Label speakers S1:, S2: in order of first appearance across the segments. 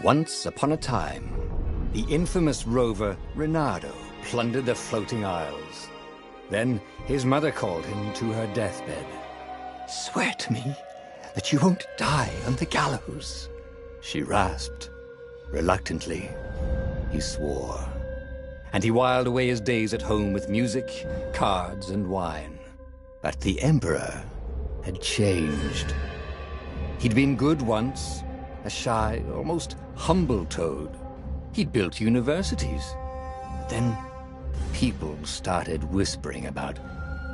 S1: Once upon a time, the infamous rover Reynardo plundered the floating isles. Then his mother called him to her deathbed. "Swear to me that you won't die on the gallows," she rasped. Reluctantly, he swore. And he whiled away his days at home with music, cards, and wine. But the Emperor had changed. He'd been good once, a shy, almost humble toad. He'd built universities. But then people started whispering about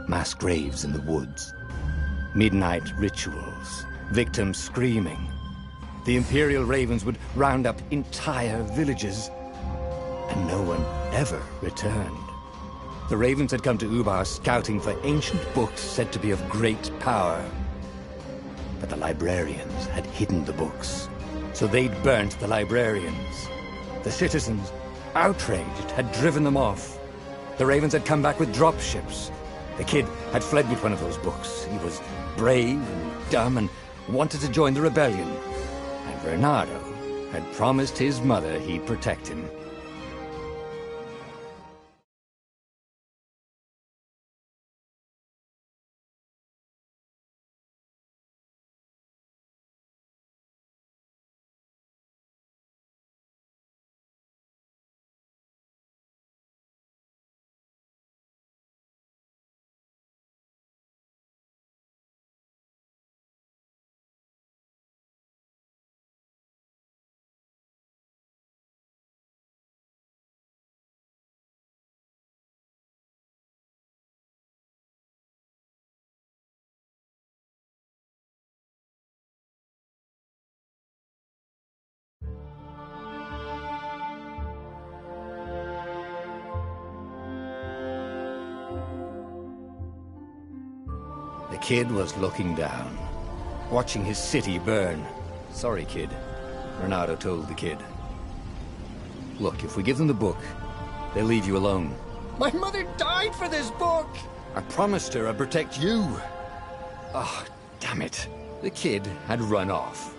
S1: mass graves in the woods, midnight rituals, victims screaming. The Imperial Ravens would round up entire villages, and no one ever returned. The Ravens had come to Ubar scouting for ancient books said to be of great power. But the librarians had hidden the books, so they'd burnt the librarians. The citizens, outraged, had driven them off. The Ravens had come back with dropships. The kid had fled with one of those books. He was brave and dumb and wanted to join the rebellion. And Reynardo had promised his mother he'd protect him. The kid was looking down, watching his city burn. "Sorry, kid," Reynardo told the kid. "Look, if we give them the book, they'll leave you alone." "My mother died for this book!" "I promised her I'd protect you." "Oh, damn it." The kid had run off.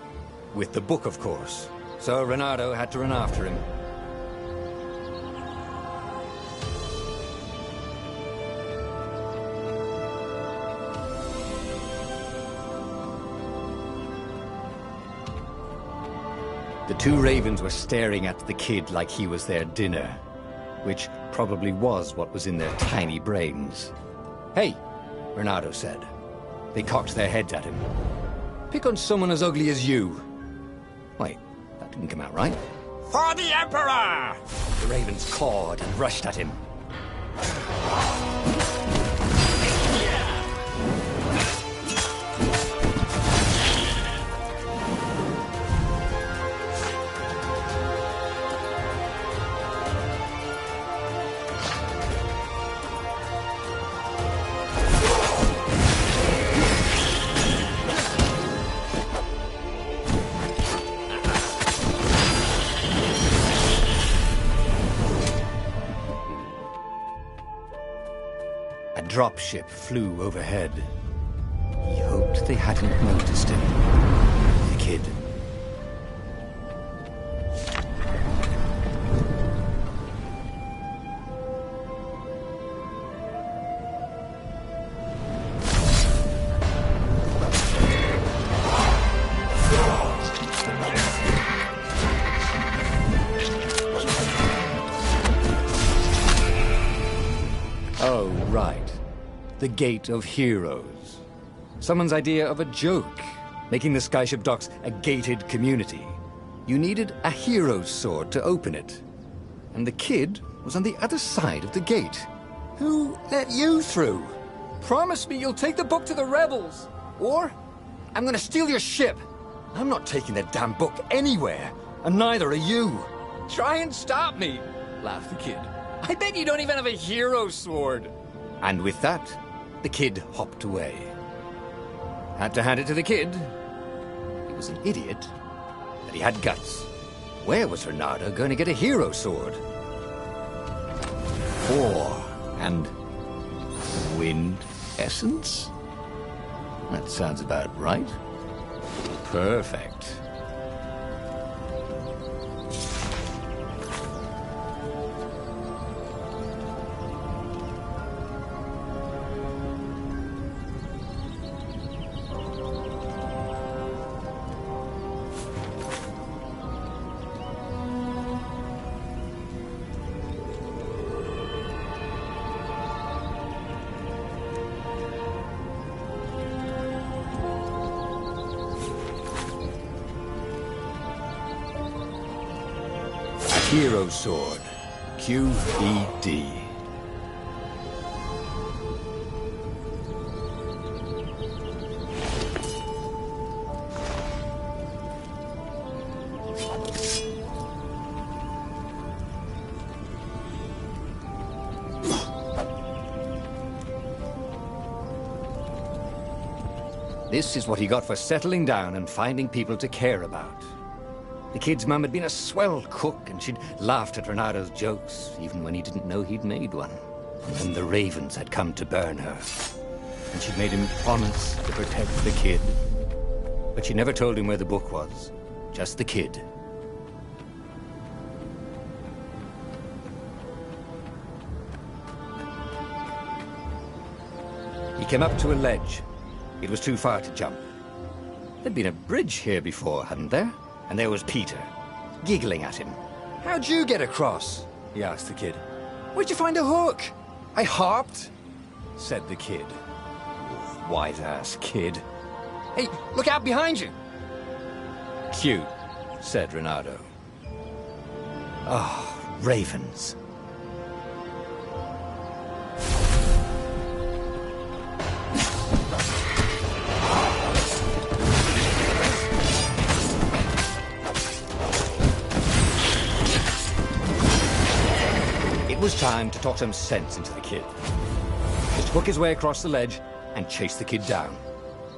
S1: With the book, of course. So Reynardo had to run after him. The two Ravens were staring at the kid like he was their dinner, which probably was what was in their tiny brains. "Hey," Reynardo said. They cocked their heads at him. "Pick on someone as ugly as you." Wait, that didn't come out right. "For the Emperor!" The Ravens cawed and rushed at him. A dropship flew overhead. He hoped they hadn't noticed him. The kid. Oh, right. The Gate of Heroes. Someone's idea of a joke, making the Skyship docks a gated community. You needed a hero's sword to open it. And the kid was on the other side of the gate. "Who let you through? Promise me you'll take the book to the rebels, or I'm gonna steal your ship." "I'm not taking that damn book anywhere, and neither are you." "Try and stop me," laughed the kid. "I bet you don't even have a hero sword." And with that, the kid hopped away. Had to hand it to the kid. He was an idiot, but he had guts. Where was Reynardo going to get a hero sword? And wind essence? That sounds about right. Perfect. Hero Sword. QED. This is what he got for settling down and finding people to care about. The kid's mum had been a swell cook, and she'd laughed at Renado's jokes, even when he didn't know he'd made one. And the ravens had come to burn her. And she'd made him promise to protect the kid. But she never told him where the book was. Just the kid. He came up to a ledge. It was too far to jump. There'd been a bridge here before, hadn't there? And there was Peter, giggling at him. "How'd you get across?" he asked the kid. "Where'd you find a hook?" "I hopped," said the kid. White-ass kid. "Hey, look out behind you!" "Cute," said Renato. Oh, ravens. It was time to talk some sense into the kid. Just hook his way across the ledge and chase the kid down.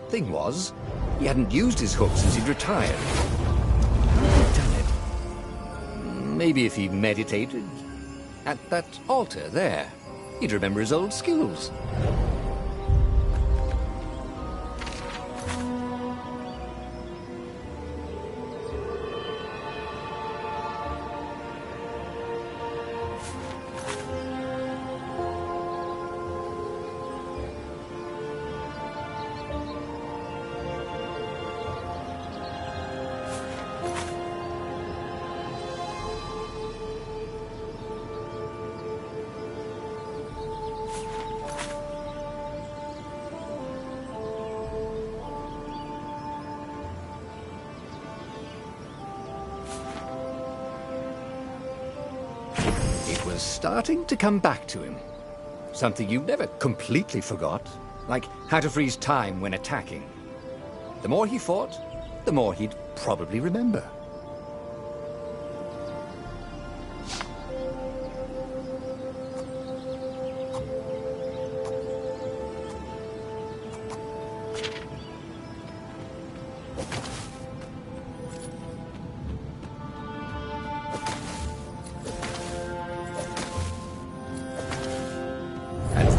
S1: Thing was, he hadn't used his hook since he'd retired. How had he done it? Maybe if he meditated at that altar there, he'd remember his old skills. Starting to come back to him. Something you never completely forgot, like how to freeze time when attacking. The more he fought, the more he'd probably remember.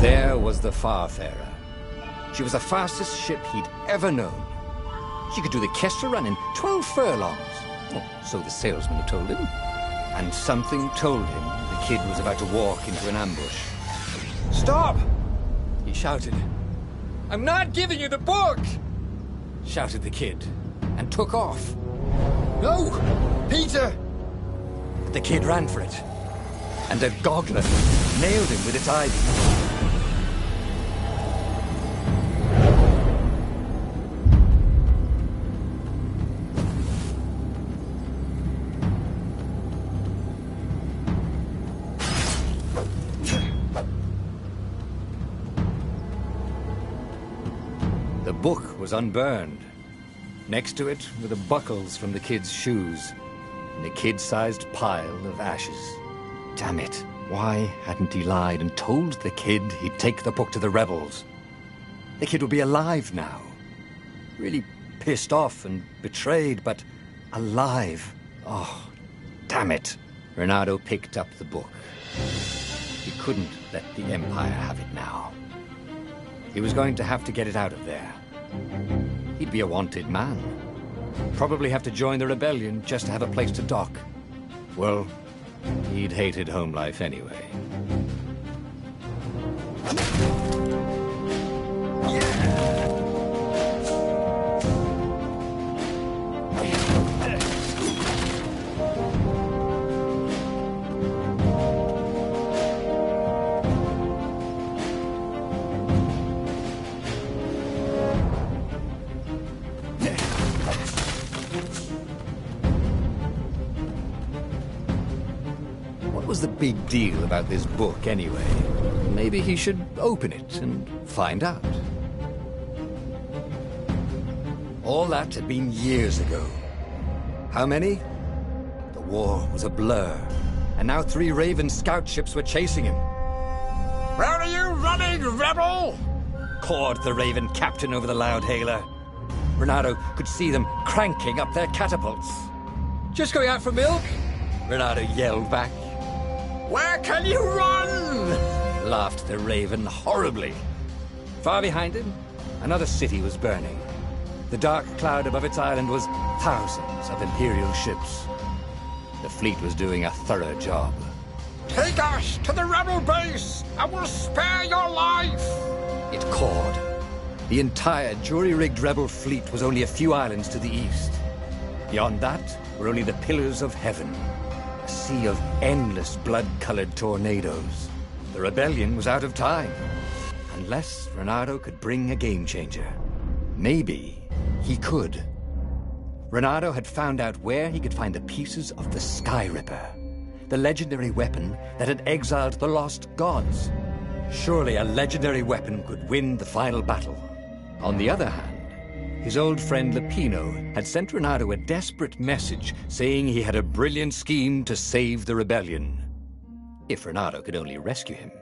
S1: There was the Farfarer. She was the fastest ship he'd ever known. She could do the Kestra run in 12 furlongs. Well, so the salesman had told him. And something told him the kid was about to walk into an ambush. "Stop!" he shouted. "I'm not giving you the book!" shouted the kid, and took off. "No! Peter!" The kid ran for it, and a goggler nailed him with its ivy. The book was unburned. Next to it were the buckles from the kid's shoes, and a kid-sized pile of ashes. Damn it. Why hadn't he lied and told the kid he'd take the book to the rebels? The kid would be alive now. Really pissed off and betrayed, but alive. Oh, damn it. Renato picked up the book. He couldn't let the Empire have it now. He was going to have to get it out of there. He'd be a wanted man. Probably have to join the rebellion just to have a place to dock. Well, he'd hated home life anyway. the big deal about this book anyway? Maybe he should open it and find out. All that had been years ago. How many? The war was a blur, and now 3 Raven scout ships were chasing him.
S2: Where are you running, rebel?
S1: Cawed the Raven captain over the loud hailer. Renato could see them cranking up their catapults. Just going out for milk? Renato yelled back.
S2: Where can you run?
S1: Laughed the Raven horribly. Far behind him, another city was burning. The dark cloud above its island was thousands of Imperial ships. The fleet was doing a thorough job.
S2: Take us to the rebel base! I will spare your life!
S1: It cawed. The entire jury-rigged rebel fleet was only a few islands to the east. Beyond that were only the pillars of heaven, a sea of endless blood-colored tornadoes. The rebellion was out of time, unless Renato could bring a game-changer. Maybe he could. Renato had found out where he could find the pieces of the Sky Ripper, the legendary weapon that had exiled the lost gods. Surely a legendary weapon could win the final battle. On the other hand, his old friend Lapino had sent Renato a desperate message saying he had a brilliant scheme to save the rebellion. If Renato could only rescue him.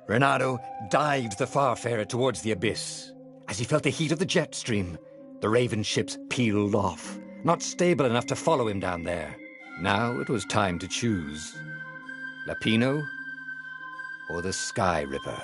S1: Renato dived the Farfarer towards the abyss. As he felt the heat of the jet stream, the Raven ships peeled off, not stable enough to follow him down there. Now it was time to choose. Lapino or the Sky Ripper.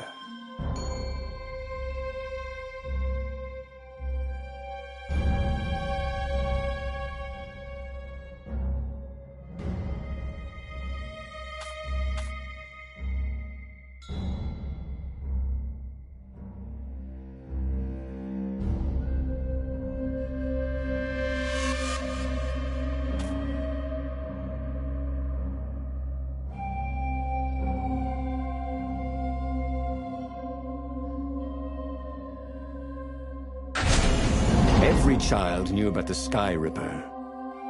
S1: Every child knew about the Sky Ripper.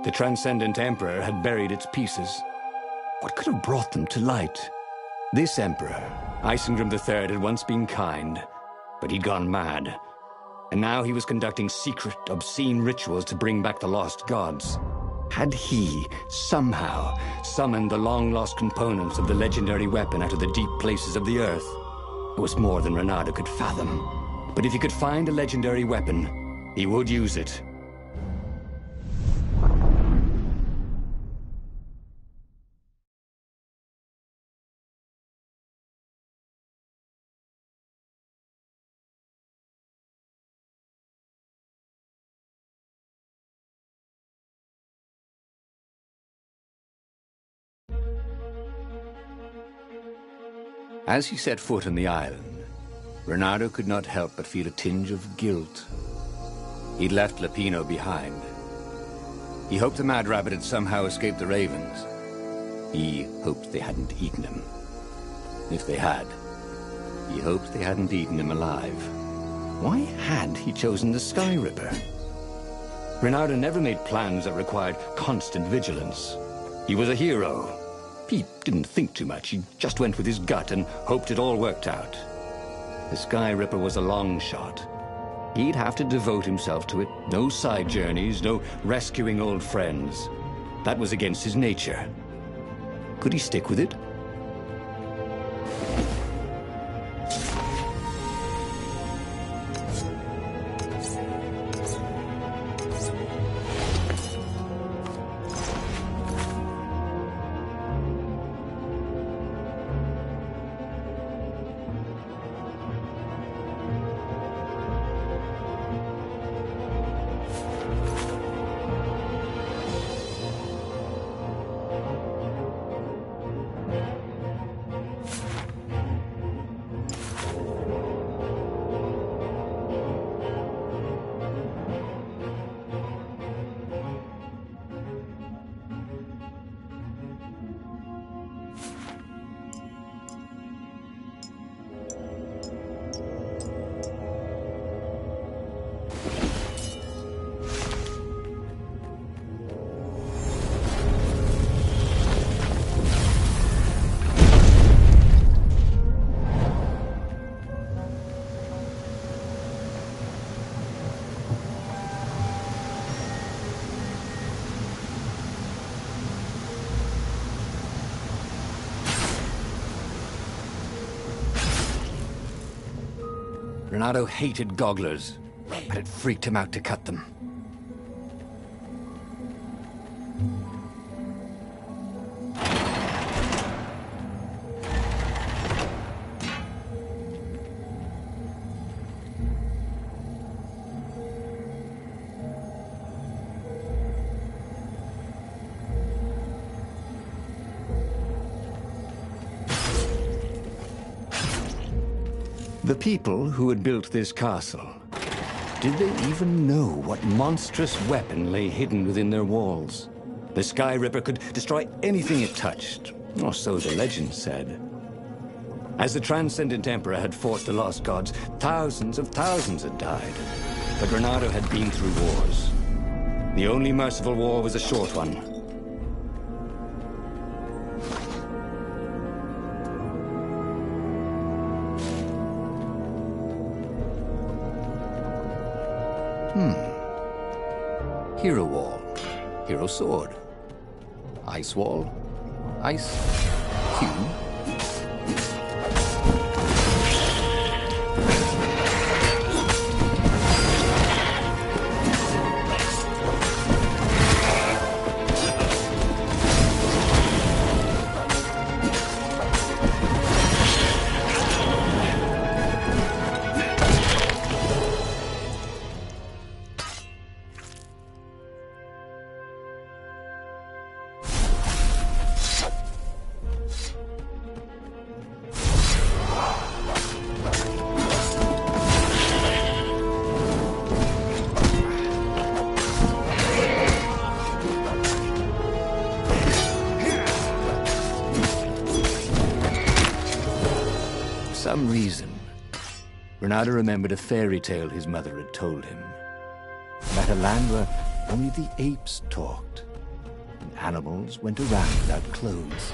S1: The Transcendent Emperor had buried its pieces. What could have brought them to light? This Emperor, Isengrim III, had once been kind, but he'd gone mad. And now he was conducting secret, obscene rituals to bring back the lost gods. Had he, somehow, summoned the long-lost components of the legendary weapon out of the deep places of the earth? It was more than Renato could fathom. But if he could find a legendary weapon, he would use it. As he set foot on the island, Renato could not help but feel a tinge of guilt. He'd left Lapino behind. He hoped the Mad Rabbit had somehow escaped the Ravens. He hoped they hadn't eaten him. If they had, he hoped they hadn't eaten him alive. Why had he chosen the Sky Ripper? Renato never made plans that required constant vigilance. He was a hero. He didn't think too much. He just went with his gut and hoped it all worked out. The Sky Ripper was a long shot. He'd have to devote himself to it. No side journeys, no rescuing old friends. That was against his nature. Could he stick with it? Renato hated gogglers, but it freaked him out to cut them. The people who had built this castle, did they even know what monstrous weapon lay hidden within their walls? The Sky Ripper could destroy anything it touched, or so the legend said. As the Transcendent Emperor had fought the lost gods, thousands of thousands had died. But Renato had been through wars. The only merciful war was a short one. Hero Wall, Hero Sword, Ice Wall, Ice Cube. For some reason, Renato remembered a fairy tale his mother had told him. About a land where only the apes talked, and animals went around without clothes.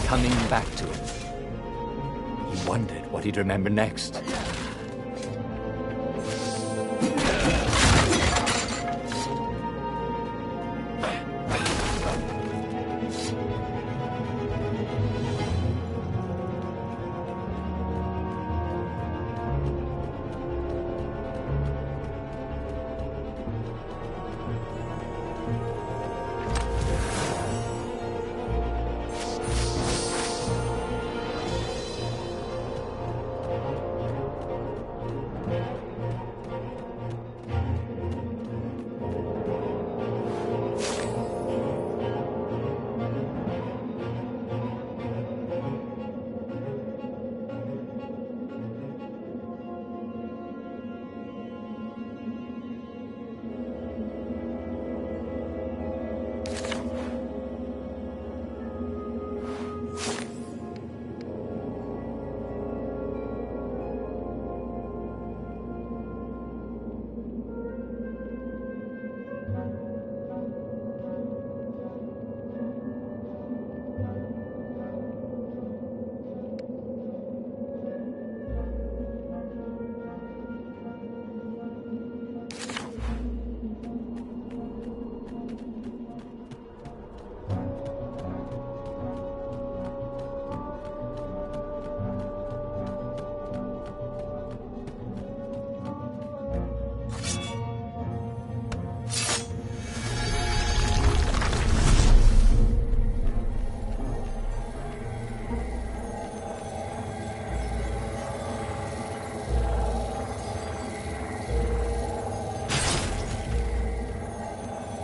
S1: Coming back to him. He wondered what he'd remember next.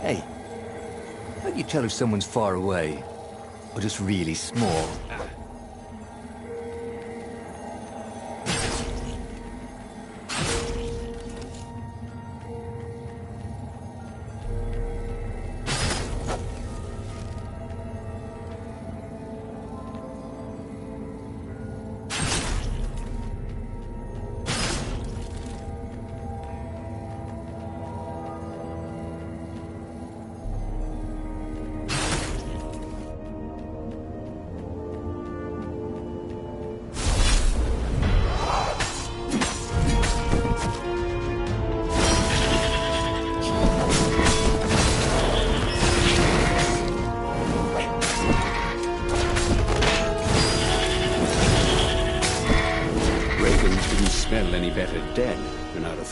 S1: Hey, how do you tell if someone's far away or just really small?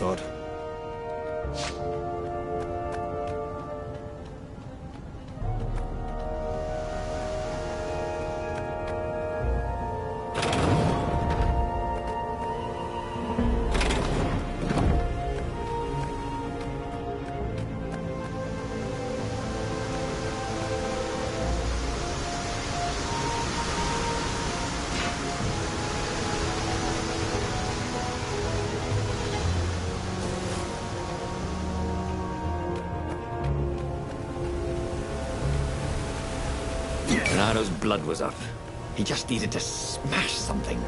S1: thought. Renado's blood was up. He just needed to smash something.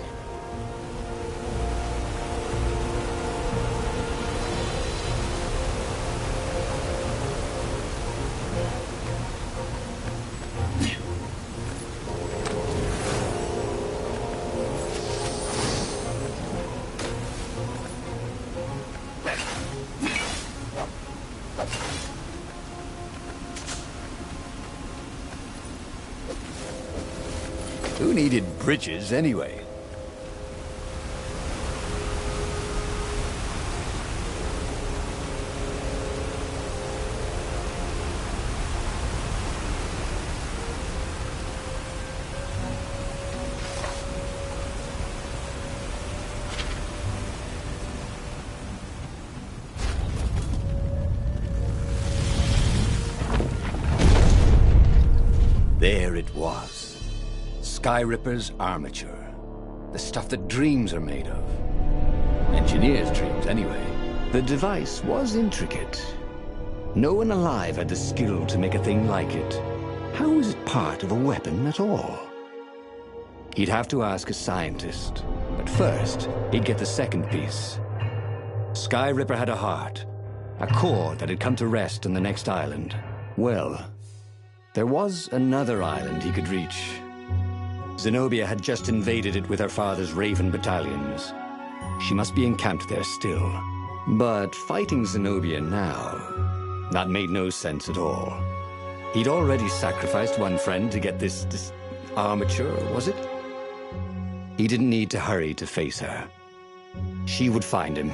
S1: Who needed bridges anyway? There it was. Skyripper's armature. The stuff that dreams are made of. Engineers' dreams, anyway. The device was intricate. No one alive had the skill to make a thing like it. How was it part of a weapon at all? He'd have to ask a scientist. But first, he'd get the second piece. Skyripper had a heart. A core that had come to rest on the next island. Well, there was another island he could reach. Zenobia had just invaded it with her father's Raven battalions. She must be encamped there still. But fighting Zenobia now, that made no sense at all. He'd already sacrificed one friend to get this armature, was it? He didn't need to hurry to face her. She would find him.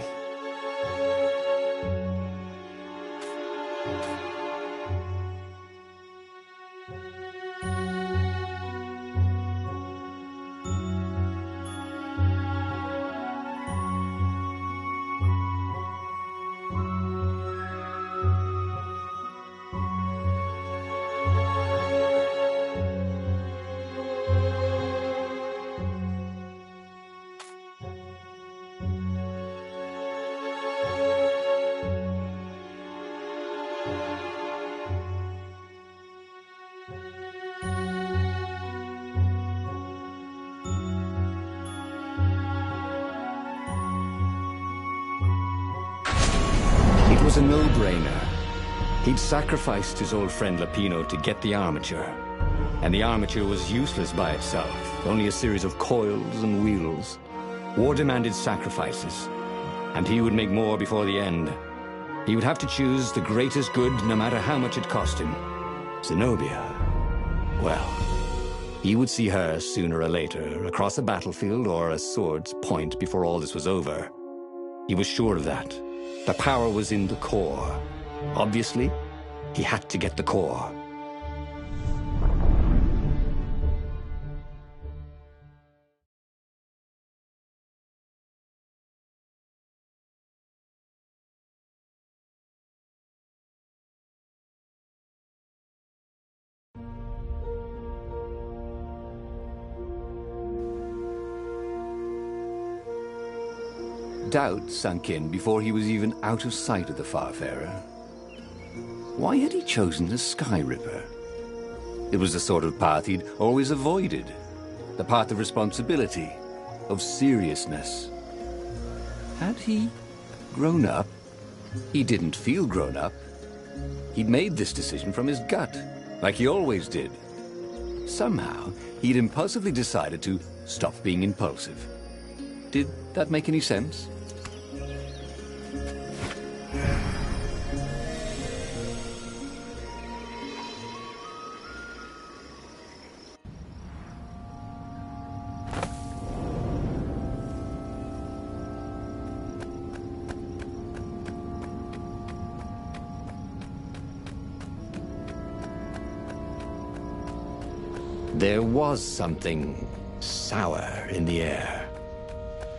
S1: It was a no-brainer. He'd sacrificed his old friend Lapino to get the armature. And the armature was useless by itself, only a series of coils and wheels. War demanded sacrifices, and he would make more before the end. He would have to choose the greatest good no matter how much it cost him. Zenobia. Well, he would see her sooner or later, across a battlefield or a sword's point before all this was over. He was sure of that. The power was in the core. Obviously, he had to get the core. Doubt sunk in before he was even out of sight of the Farfarer. Why had he chosen the Skyripper? It was the sort of path he'd always avoided. The path of responsibility, of seriousness. Had he grown up? He didn't feel grown up. He'd made this decision from his gut, like he always did. Somehow, he'd impulsively decided to stop being impulsive. Did that make any sense? There was something sour in the air.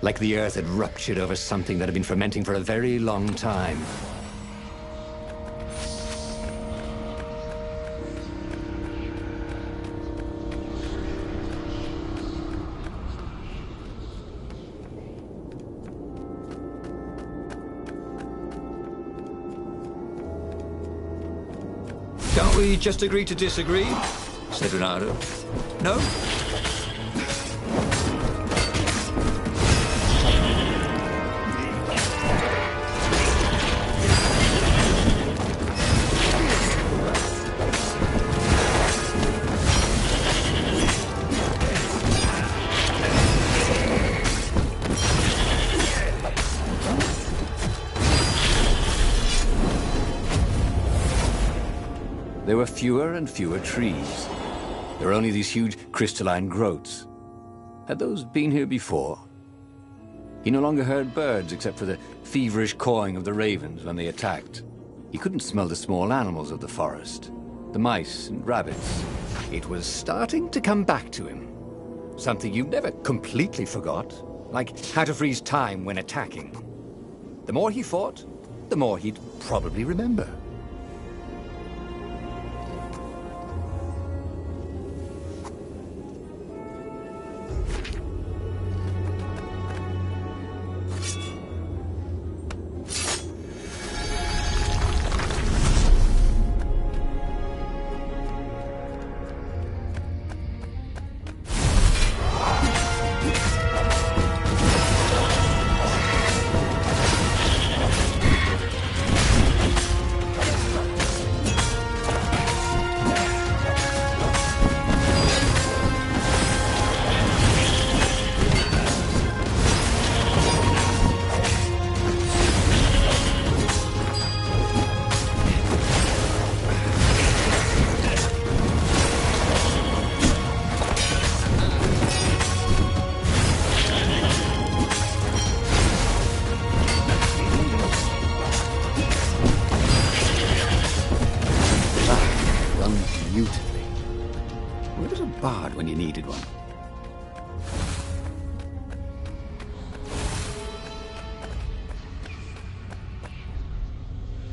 S1: Like the earth had ruptured over something that had been fermenting for a very long time.
S3: Can't we just agree to disagree? Said Renato. No?
S1: There were fewer and fewer trees. There were only these huge crystalline growths. Had those been here before? He no longer heard birds except for the feverish cawing of the ravens when they attacked. He couldn't smell the small animals of the forest, the mice and rabbits. It was starting to come back to him. Something you never completely forgot, like how to freeze time when attacking. The more he fought, the more he'd probably remember. Beautifully. Where was a bard when you needed one?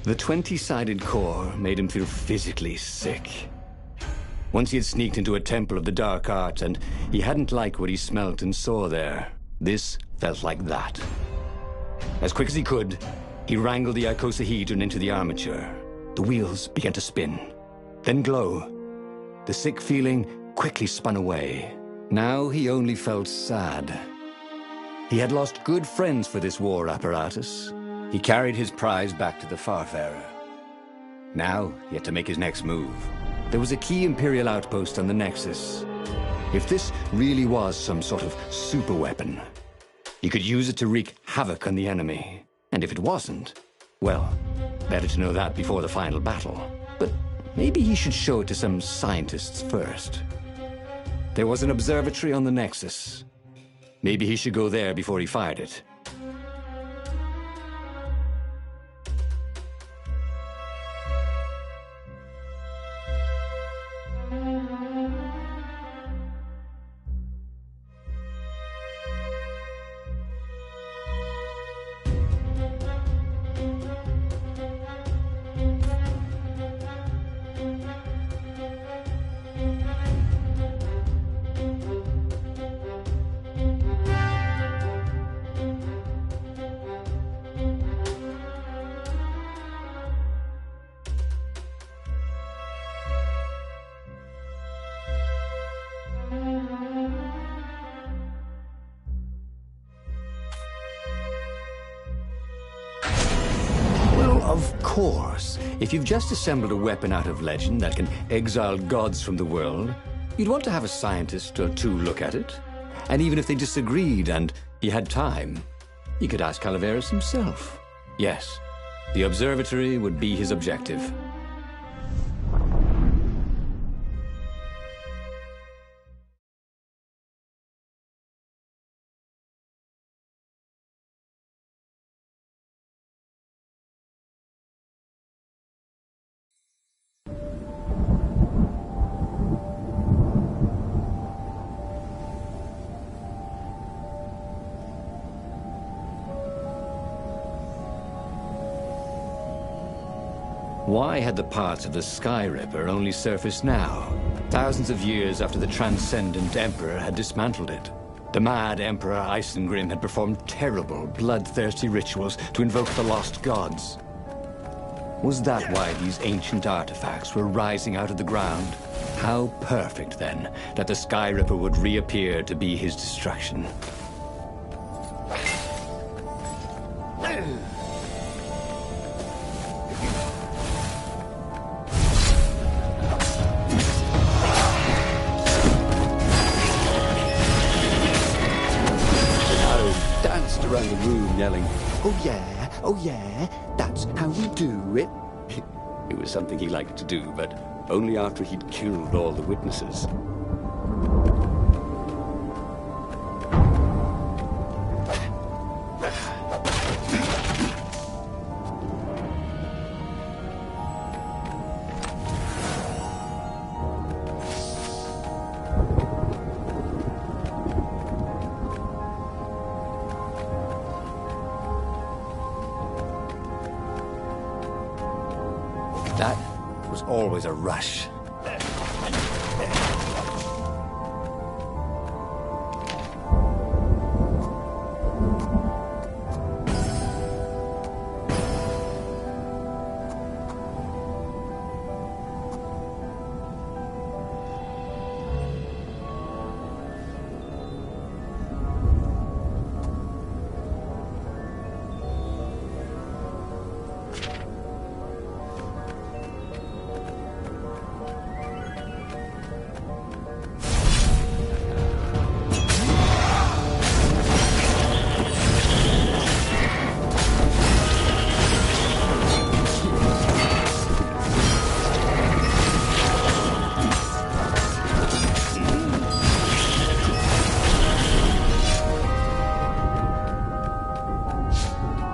S1: The 20-sided core made him feel physically sick. Once he had sneaked into a temple of the dark arts, and he hadn't liked what he smelt and saw there. This felt like that. As quick as he could, he wrangled the icosahedron into the armature. The wheels began to spin, then glow. The sick feeling quickly spun away. Now he only felt sad. He had lost good friends for this war apparatus. He carried his prize back to the Farfarer. Now he had to make his next move. There was a key Imperial outpost on the Nexus. If this really was some sort of superweapon, he could use it to wreak havoc on the enemy. And if it wasn't, well, better to know that before the final battle. But maybe he should show it to some scientists first. There was an observatory on the Nexus. Maybe he should go there before he fired it. Of course, if you've just assembled a weapon out of legend that can exile gods from the world, you'd want to have a scientist or two look at it. And even if they disagreed and he had time, you could ask Calaveras himself. Yes, the observatory would be his objective. Why had the parts of the Sky Ripper only surfaced now, thousands of years after the Transcendent Emperor had dismantled it? The mad Emperor Isengrim had performed terrible, bloodthirsty rituals to invoke the lost gods. Was that why these ancient artifacts were rising out of the ground? How perfect, then, that the Sky Ripper would reappear to be his destruction.
S4: Danced around the room yelling, oh yeah, that's how we do it. It was something he liked to do, but only after he'd killed all the witnesses.
S1: That was always a rush.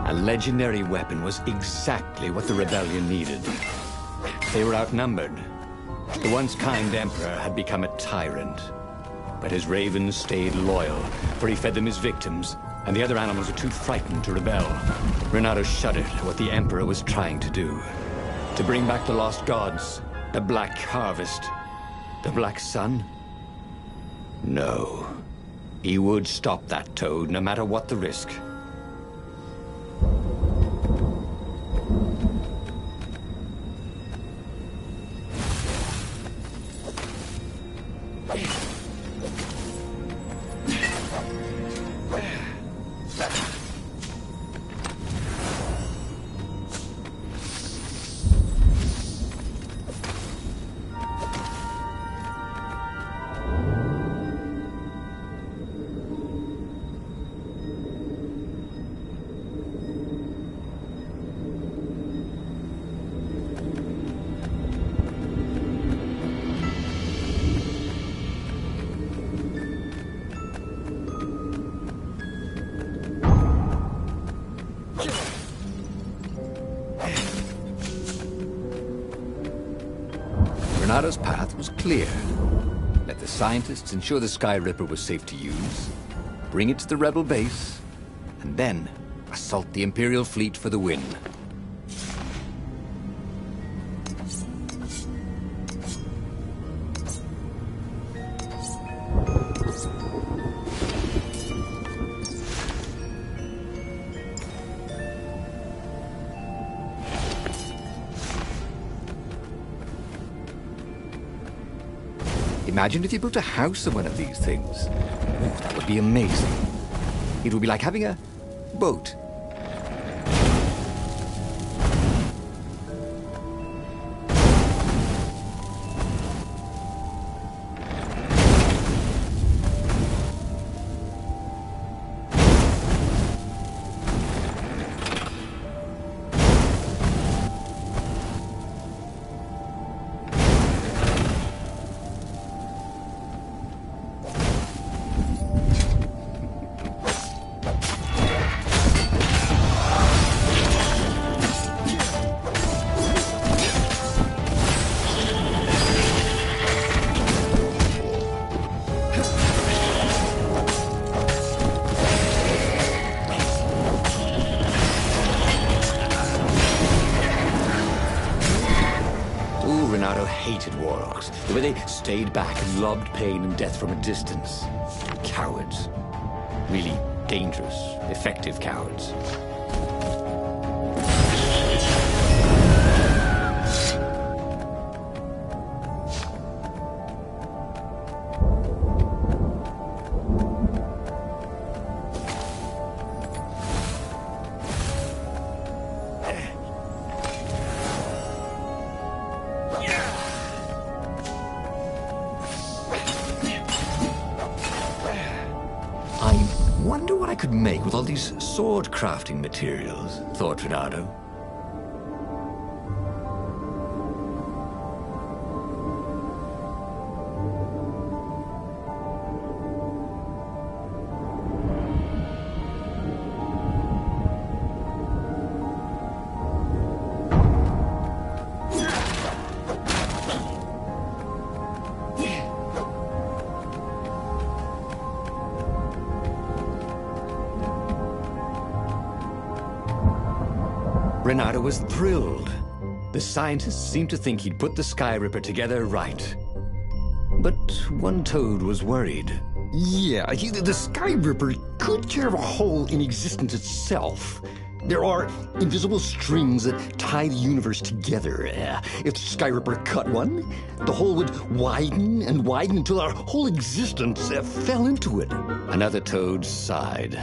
S1: A legendary weapon was exactly what the rebellion needed. They were outnumbered. The once kind emperor had become a tyrant. But his ravens stayed loyal, for he fed them his victims, and the other animals were too frightened to rebel. Renato shuddered at what the emperor was trying to do. To bring back the lost gods, the Black Harvest, the Black Sun? No. He would stop that toad, no matter what the risk. Renato's path was clear. Let the scientists ensure the Sky Ripper was safe to use, bring it to the rebel base, and then assault the Imperial fleet for the win. Imagine if you built a house of one of these things. Oh, that would be amazing. It would be like having a boat. Renato hated warlocks, the way they stayed back and lobbed pain and death from a distance. Cowards. Really dangerous, effective cowards. Wonder what I could make with all these sword crafting materials, thought Renato. Renato was thrilled. The scientists seemed to think he'd put the Sky Ripper together right. But one toad was worried.
S5: Yeah, the Sky Ripper could carve a hole in existence itself. There are invisible strings that tie the universe together. If the Sky Ripper cut one, the hole would widen and widen until our whole existence fell into it.
S1: Another toad sighed.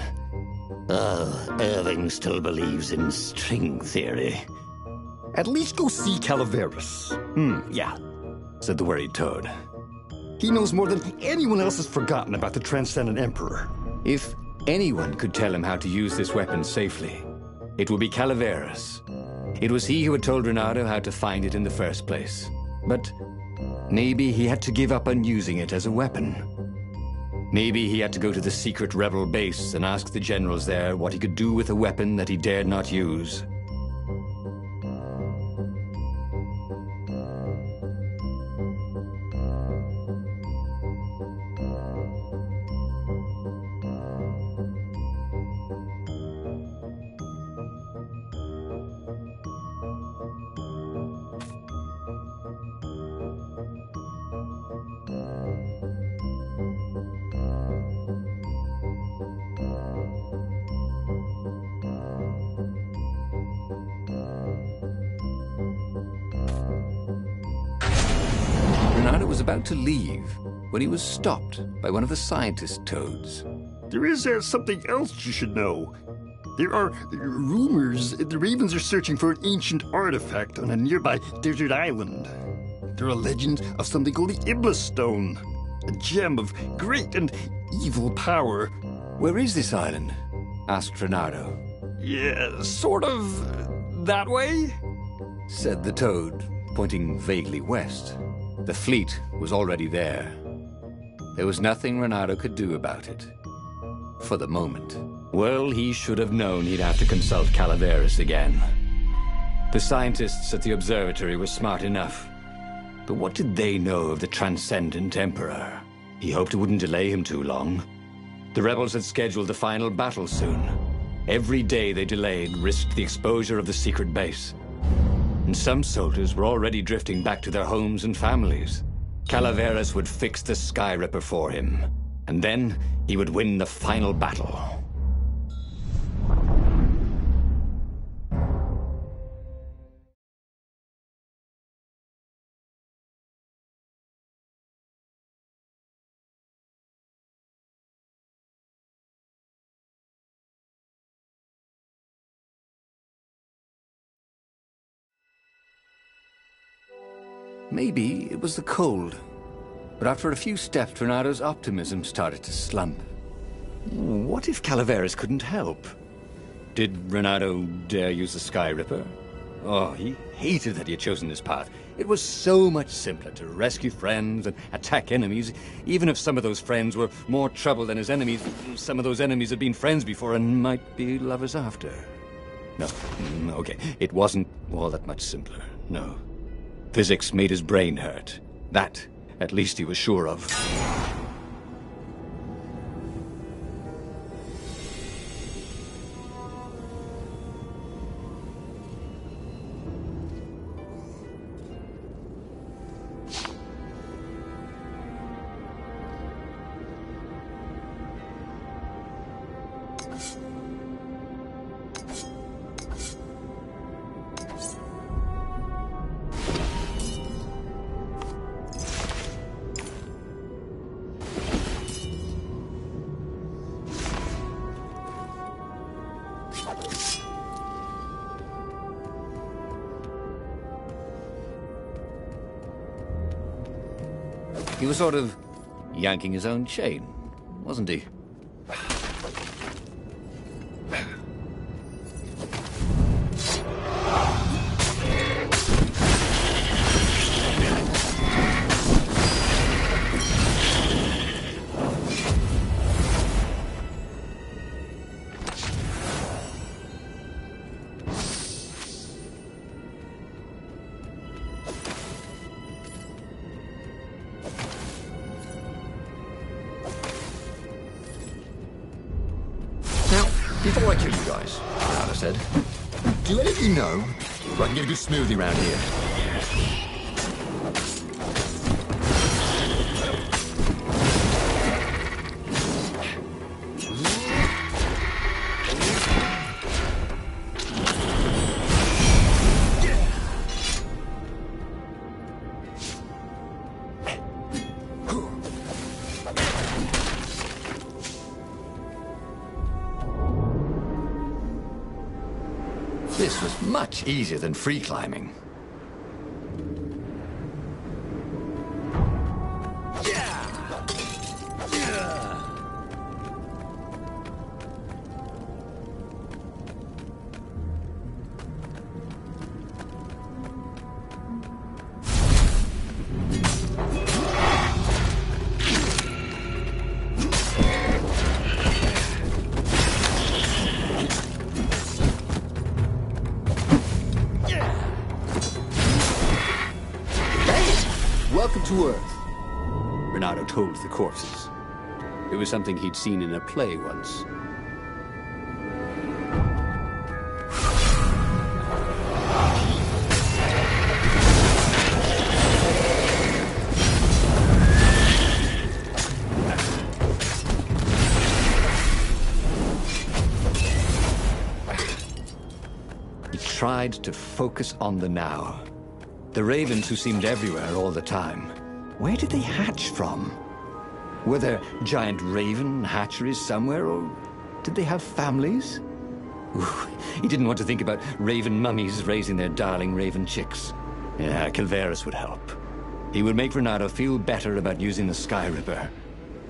S1: Irving still believes in string theory.
S5: At least go see Calaveras.
S1: Yeah, said the worried toad.
S5: He knows more than anyone else has forgotten about the Transcendent Emperor.
S1: If anyone could tell him how to use this weapon safely, it would be Calaveras. It was he who had told Renato how to find it in the first place. But maybe he had to give up on using it as a weapon. Maybe he had to go to the secret rebel base and ask the generals there what he could do with a weapon that he dared not use. Renato was about to leave when he was stopped by one of the scientist toads.
S5: There is something else you should know. There are rumors the Ravens are searching for an ancient artifact on a nearby desert island. There are legends of something called the Iblis Stone, a gem of great and evil power.
S1: Where is this island? Asked Renato.
S5: Yeah, sort of that way,
S1: said the toad, pointing vaguely west. The fleet was already there. There was nothing Renato could do about it. For the moment. Well, he should have known he'd have to consult Calaveras again. The scientists at the observatory were smart enough. But what did they know of the Transcendent Emperor? He hoped it wouldn't delay him too long. The rebels had scheduled the final battle soon. Every day they delayed risked the exposure of the secret base. And some soldiers were already drifting back to their homes and families. Calaveras would fix the Sky Ripper for him, and then he would win the final battle. Maybe it was the cold, but after a few steps, Renato's optimism started to slump. What if Calaveras couldn't help? Did Renato dare use the Sky Ripper? Oh, he hated that he had chosen this path. It was so much simpler to rescue friends and attack enemies, even if some of those friends were more trouble than his enemies. Some of those enemies had been friends before and might be lovers after. No, okay, it wasn't all that much simpler, no. Physics made his brain hurt. That, at least, he was sure of.
S3: He was sort of yanking his own chain, wasn't he?
S5: Before I kill you guys,
S3: Renata said.
S5: do any of you know where I can get a good smoothie around here?
S3: This was much easier than free climbing.
S5: Welcome to Earth.
S4: Renato told the corpses. It was something he'd seen in a play once.
S1: He tried to focus on the now. The ravens who seemed everywhere all the time. Where did they hatch from? Were there giant raven hatcheries somewhere, or did they have families? Ooh, he didn't want to think about raven mummies raising their darling raven chicks. Yeah, Calvaris would help. He would make Renato feel better about using the Sky Ripper.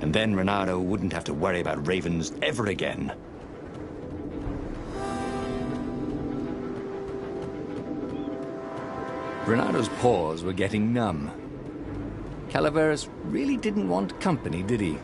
S1: And then Renato wouldn't have to worry about ravens ever again. Renato's paws were getting numb. Calaveras really didn't want company, did he?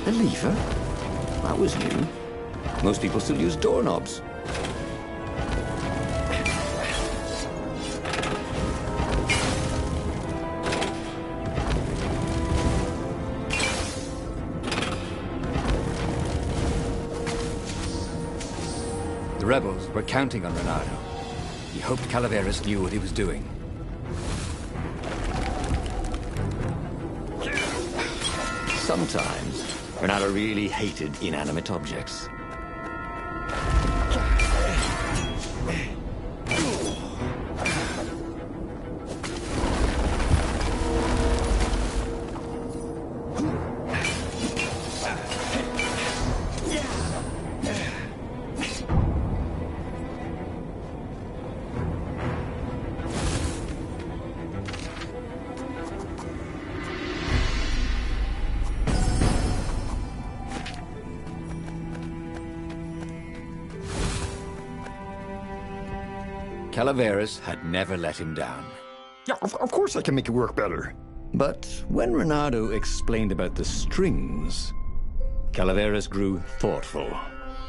S1: The lever? That was new. Most people still use doorknobs. The rebels were counting on Renato. He hoped Calaveras knew what he was doing. Sometimes, Renato really hated inanimate objects. Calaveras had never let him down.
S5: Yeah, of course I can make it work better.
S1: But when Renato explained about the strings, Calaveras grew thoughtful.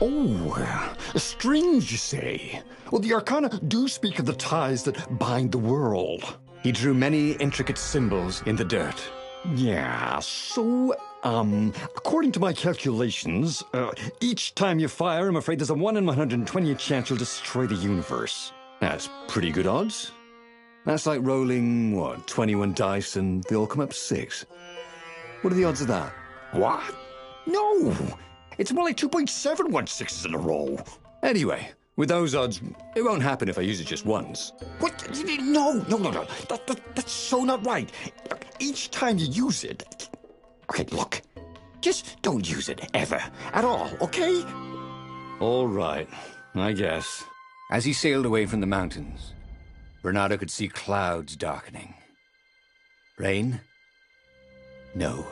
S5: Oh, strings, you say? Well, the Arcana do speak of the ties that bind the world.
S1: He drew many intricate symbols in the dirt.
S5: Yeah, so According to my calculations, each time you fire, I'm afraid there's a 1 in 120 chance you'll destroy the universe. That's pretty good odds. That's like rolling, 21 dice and they all come up 6. What are the odds of that? What? No! It's more like 2.716s in a row.
S1: Anyway, with those odds, it won't happen if I use it just once.
S5: What? No. That's so not right. Each time you use it... Okay, look. Just don't use it ever. At all, okay?
S1: All right, I guess. As he sailed away from the mountains, Bernardo could see clouds darkening. Rain? No.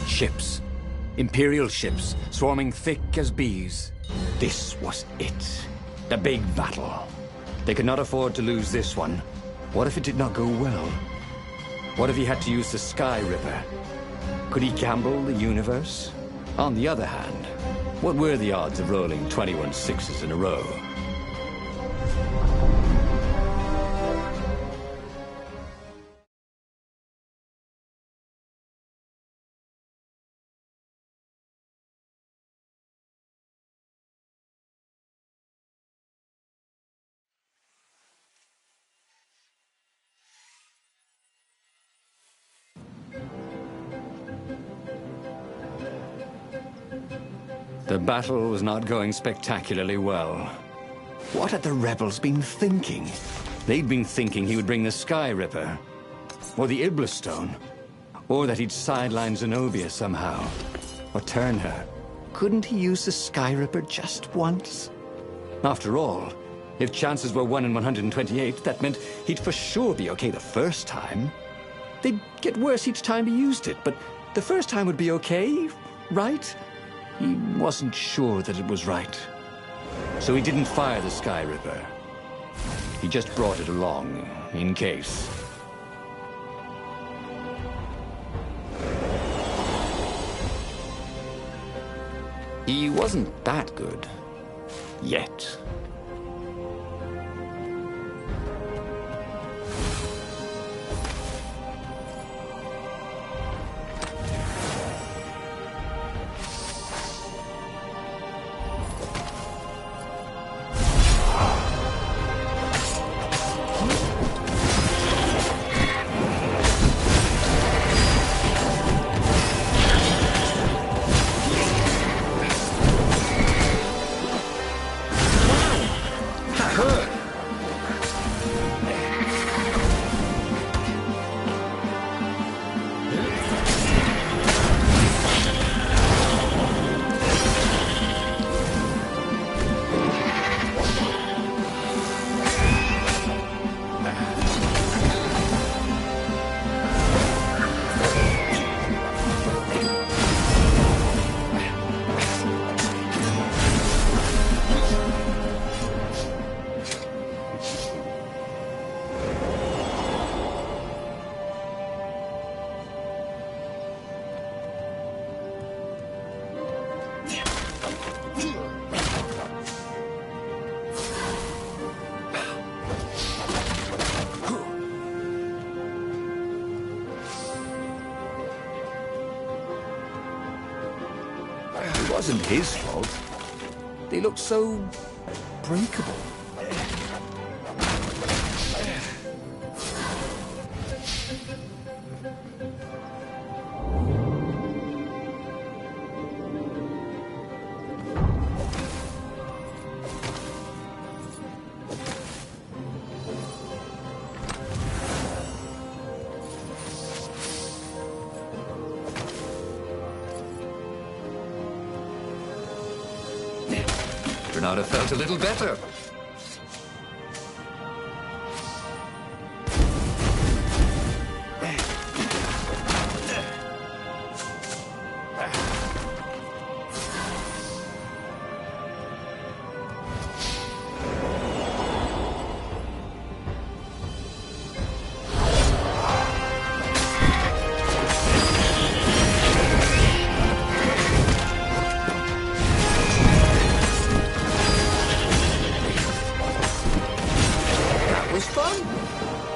S1: Ships. Imperial ships, swarming thick as bees. This was it. The big battle. They could not afford to lose this one. What if it did not go well? What if he had to use the Sky Ripper? Could he gamble the universe? On the other hand, what were the odds of rolling 21 sixes in a row? The battle was not going spectacularly well. What had the rebels been thinking? They'd been thinking he would bring the Sky Ripper, or the Iblis Stone, or that he'd sideline Zenobia somehow, or turn her. Couldn't he use the Sky Ripper just once? After all, if chances were 1 in 128, that meant he'd for sure be okay the first time. They'd get worse each time he used it, but the first time would be okay, right? He wasn't sure that it was right. So he didn't fire the Sky Ripper. He just brought it along, in case. He wasn't that good. Yet. It wasn't his fault. They looked so breakable. Bernardo felt a little better.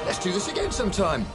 S1: Let's do this again sometime.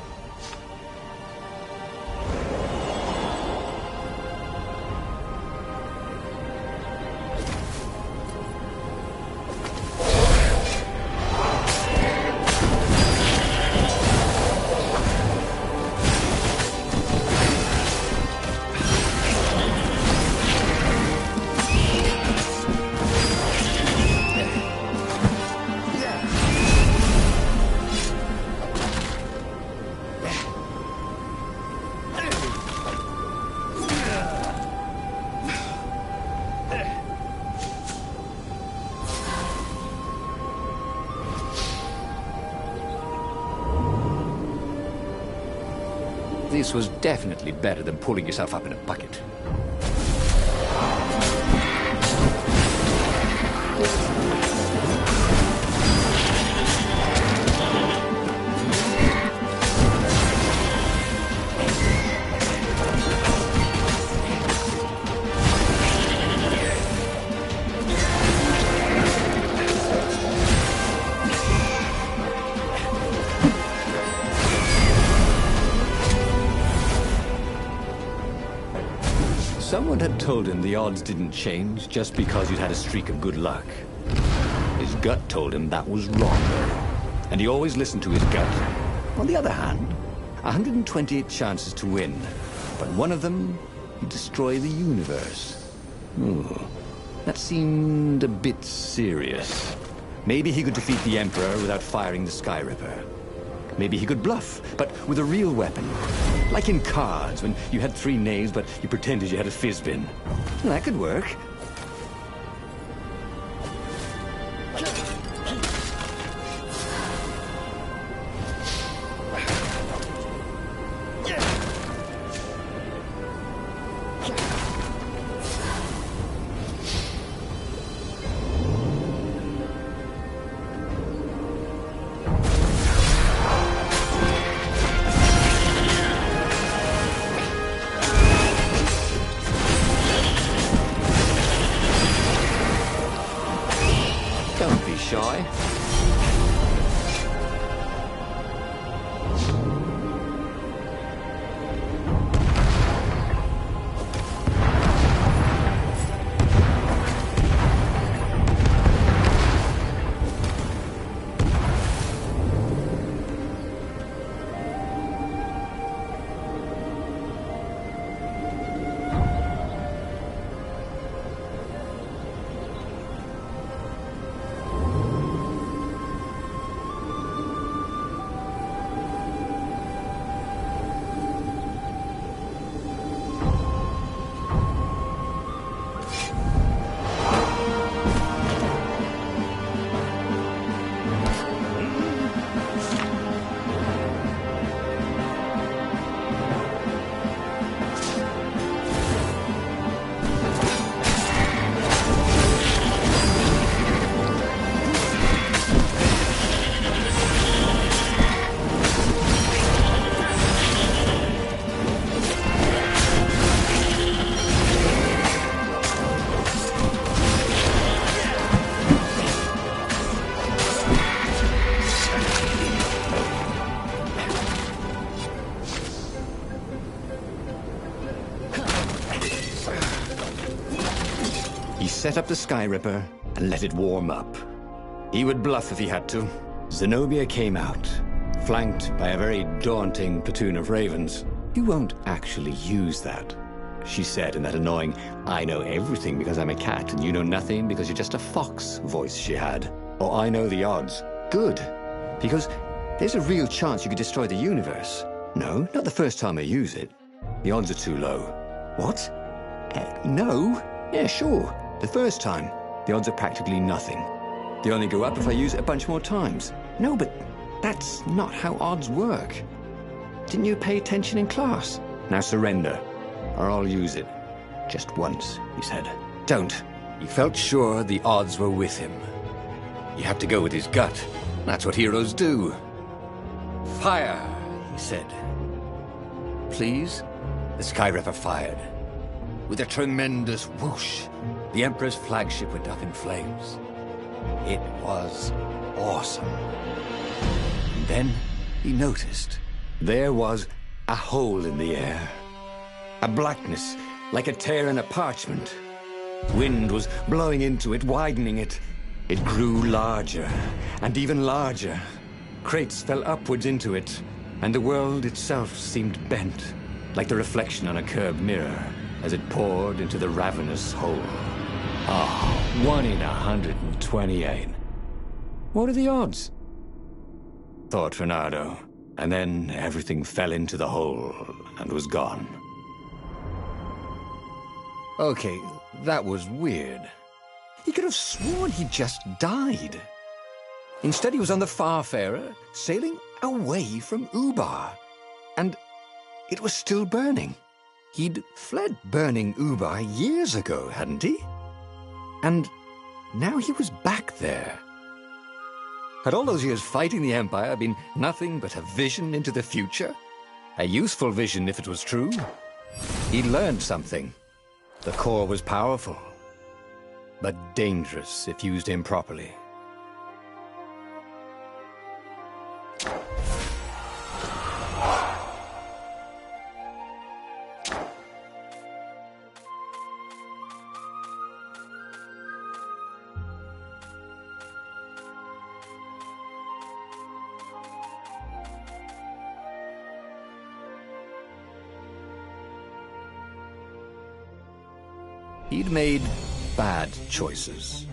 S1: This was definitely better than pulling yourself up in a bucket. Someone had told him the odds didn't change just because you'd had a streak of good luck. His gut told him that was wrong, and he always listened to his gut. On the other hand, 128 chances to win, but one of them, he'd destroy the universe. Ooh, that seemed a bit serious. Maybe he could defeat the Emperor without firing the Sky Ripper. Maybe he could bluff, but with a real weapon. Like in cards, when you had 3 knaves, but you pretended you had a fizbin. That could work. Don't be shy. He set up the Sky Ripper and let it warm up. He would bluff if he had to. Zenobia came out, flanked by a very daunting platoon of ravens. You won't actually use that, she said in that annoying, I know everything because I'm a cat and you know nothing because you're just a fox voice she had. Or I know the odds. Good, because there's a real chance you could destroy the universe. No, not the first time I use it. The odds are too low. What? No? Yeah, sure. The first time, the odds are practically nothing. They only go up if I use it a bunch more times. No, but that's not how odds work. Didn't you pay attention in class? Now surrender, or I'll use it. Just once, he said. Don't. He felt sure the odds were with him. He had to go with his gut. That's what heroes do. Fire, he said. Please? The Sky Ripper fired. With a tremendous whoosh, the Emperor's flagship went up in flames. It was awesome. And then he noticed there was a hole in the air. A blackness, like a tear in a parchment. Wind was blowing into it, widening it. It grew larger, and even larger. Crates fell upwards into it, and the world itself seemed bent, like the reflection on a curved mirror, as it poured into the ravenous hole. Ah, 1 in 128. What are the odds? Thought Reynardo, and then everything fell into the hole and was gone. Okay, that was weird. He could have sworn he just died. Instead, he was on the Farfarer, sailing away from Ubar. And it was still burning. He'd fled burning Ubar years ago, hadn't he? And now he was back there. Had all those years fighting the Empire been nothing but a vision into the future? A useful vision if it was true. He'd learned something. The core was powerful, but dangerous if used improperly. He'd made bad choices.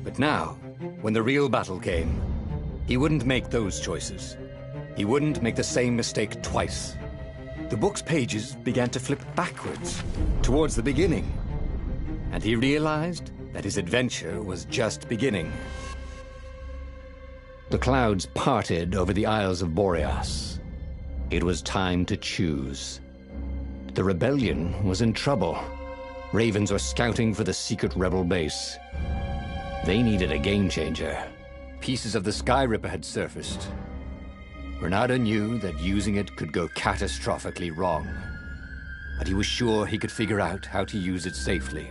S1: But now, when the real battle came, he wouldn't make those choices. He wouldn't make the same mistake twice. The book's pages began to flip backwards, towards the beginning. And he realized that his adventure was just beginning. The clouds parted over the Isles of Boreas. It was time to choose. The rebellion was in trouble. Ravens were scouting for the secret rebel base. They needed a game changer. Pieces of the Sky Ripper had surfaced. Reynardo knew that using it could go catastrophically wrong, but he was sure he could figure out how to use it safely.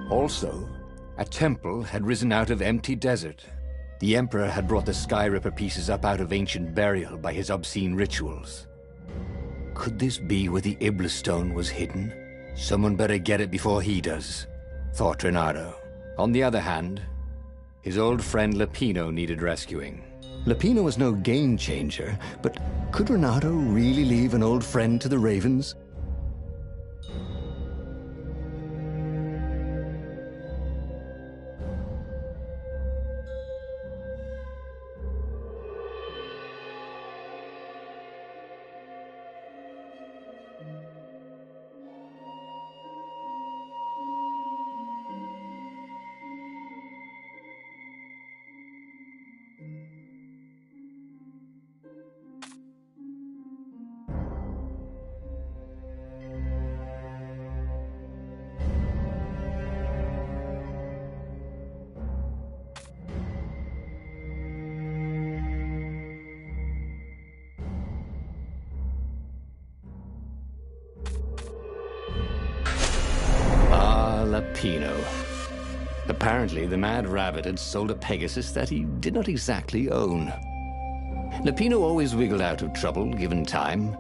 S1: Also, a temple had risen out of empty desert. The Emperor had brought the Sky Ripper pieces up out of ancient burial by his obscene rituals. Could this be where the Iblis Stone was hidden? Someone better get it before he does, thought Reynardo. On the other hand, his old friend Lapino needed rescuing. Lapino was no game changer, but could Reynardo really leave an old friend to the Ravens? Lapino. Apparently, the Mad Rabbit had sold a Pegasus that he did not exactly own. Lapino always wiggled out of trouble, given time.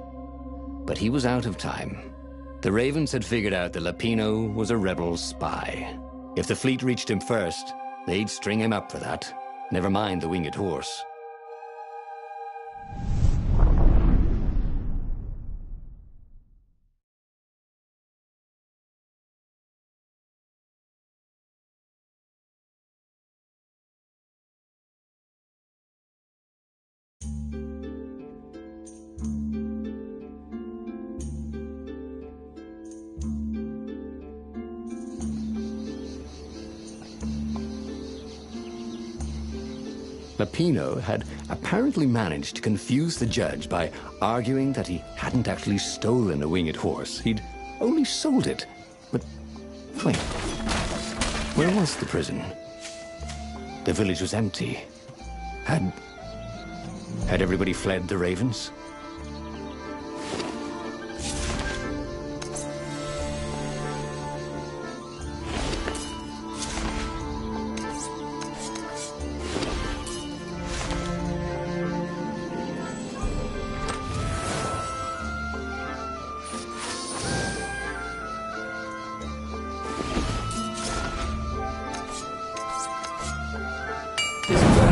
S1: But he was out of time. The Ravens had figured out that Lapino was a rebel spy. If the fleet reached him first, they'd string him up for that. Never mind the winged horse. Lapino had apparently managed to confuse the judge by arguing that he hadn't actually stolen a winged horse. He'd only sold it. But wait, where was the prison? The village was empty. Had everybody fled the Ravens?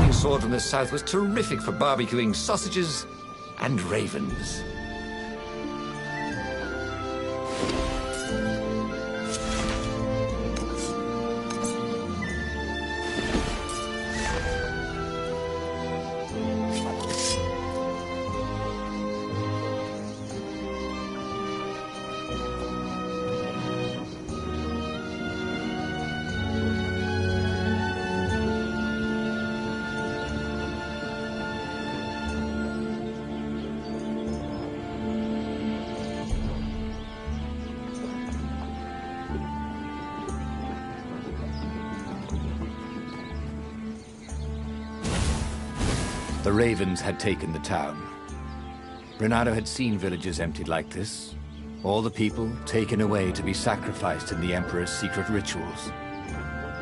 S1: Sword from the south was terrific for barbecuing sausages and ravens. The ravens had taken the town. Renato had seen villages emptied like this. All the people taken away to be sacrificed in the Emperor's secret rituals.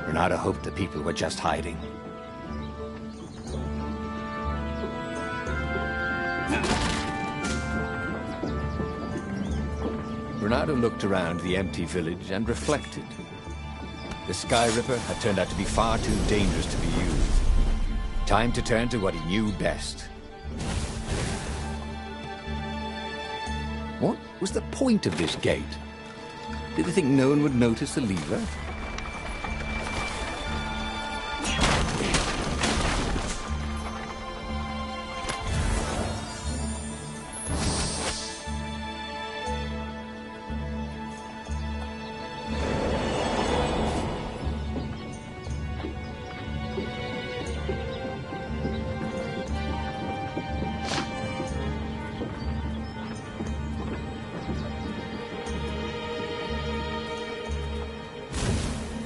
S1: Renato hoped the people were just hiding. Renato looked around the empty village and reflected. The Sky Ripper had turned out to be far too dangerous to be used. Time to turn to what he knew best. What was the point of this gate? Did they think no one would notice the lever?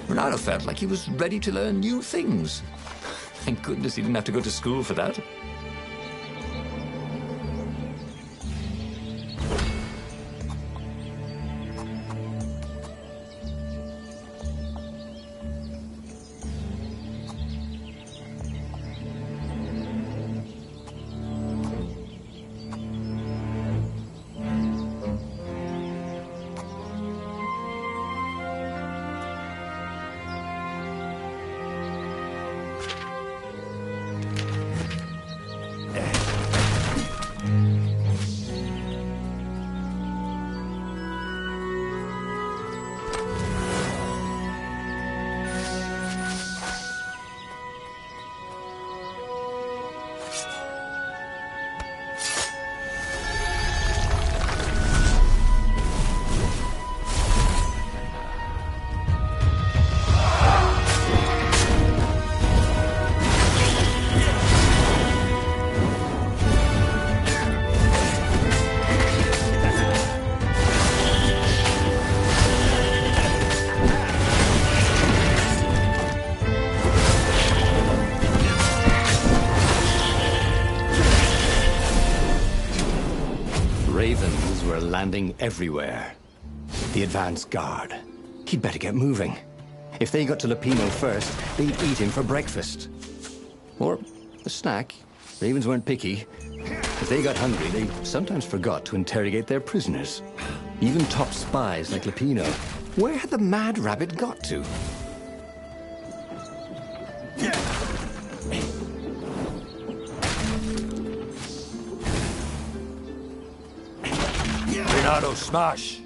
S1: Renato felt like he was ready to learn new things. Thank goodness he didn't have to go to school for that. Ravens were landing everywhere. The advance guard. He'd better get moving. If they got to Lupino first, they'd eat him for breakfast. Or a snack. Ravens weren't picky. If they got hungry, they sometimes forgot to interrogate their prisoners. Even top spies like Lupino. Where had the mad rabbit got to? Renato, smash!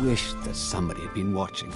S1: Wished that somebody had been watching.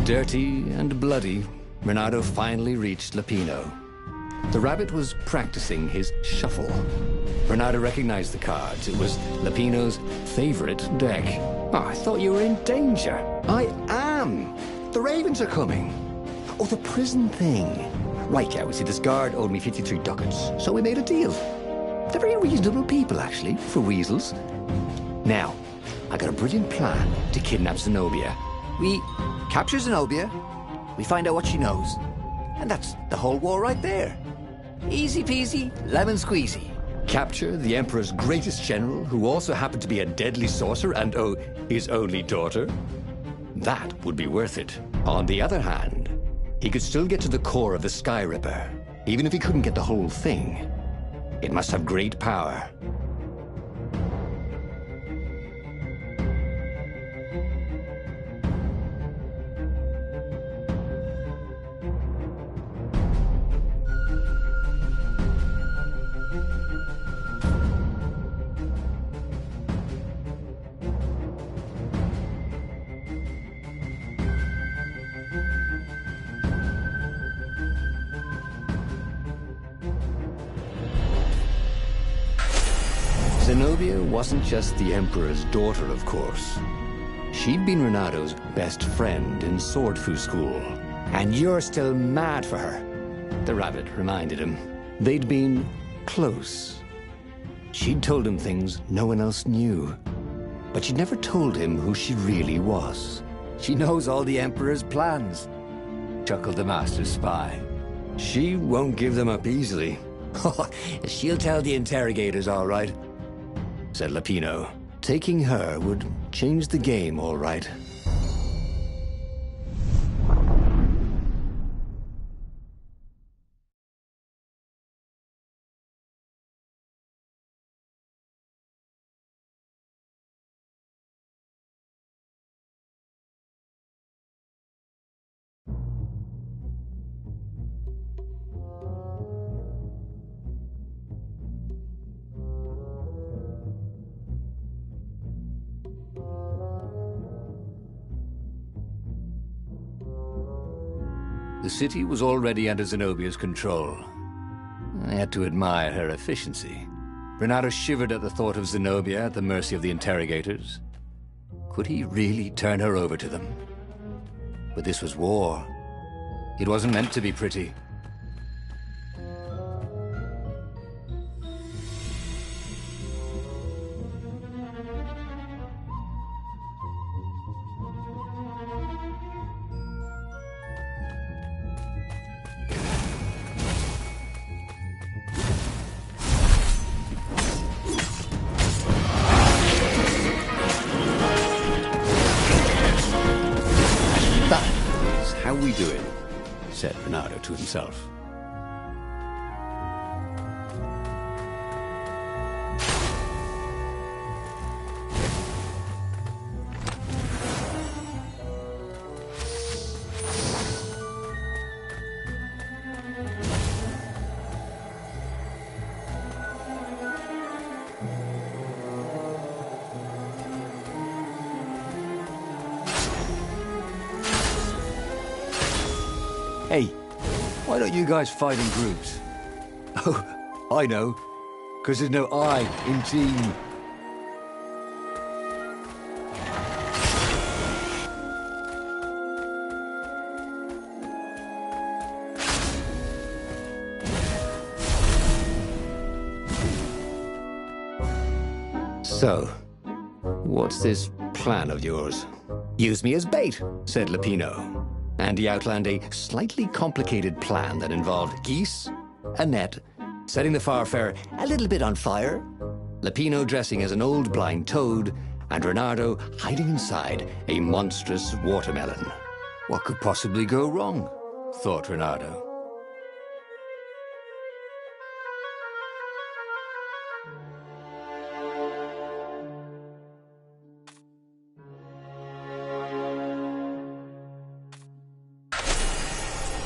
S1: Dirty and bloody, Renato finally reached Lupino. The rabbit was practicing his shuffle. Renato recognized the cards. It was Lupino's favorite deck. Oh, I thought you were in danger. I am. The ravens are coming.
S5: Oh, the prison thing. Right, yeah, we see this guard owed me 53 ducats, so we made a deal. They're very reasonable people, actually, for weasels. Now, I got a brilliant plan to kidnap Zenobia. We capture Zenobia, we find out what she knows, and that's the whole war right there. Easy peasy, lemon squeezy. Capture the Emperor's greatest general, who also happened to be a deadly sorcerer and, oh, his only daughter? That would be worth it. On the other hand, he could still get to the core of the Sky Ripper, even if he couldn't get the whole thing. It must have great power. Zenobia wasn't just the Emperor's daughter, of course. She'd been Renado's best friend in Sword Fu school. And you're still mad for her, the rabbit reminded him. They'd been close. She'd told him things no one else knew. But she'd never told him who she really was.
S1: She knows all the Emperor's plans, chuckled the master spy.
S5: She won't give them up easily.
S1: She'll tell the interrogators, all right, said Lapino.
S5: Taking her would change the game, all right.
S1: The city was already under Zenobia's control. I had to admire her efficiency. Renato shivered at the thought of Zenobia at the mercy of the interrogators. Could he really turn her over to them? But this was war. It wasn't meant to be pretty.
S4: How we do it, said Renato to himself.
S1: Hey, why don't you guys fight in groups? Oh, I know. Because there's no I in team.
S5: So, what's this plan of yours? Use me as bait, said Lapino. And he outlined a slightly complicated plan that involved geese, a net, setting the Farfarer a little bit on fire, Lapino dressing as an old blind toad, and Renato hiding inside a monstrous watermelon.
S1: What could possibly go wrong? Thought Renato.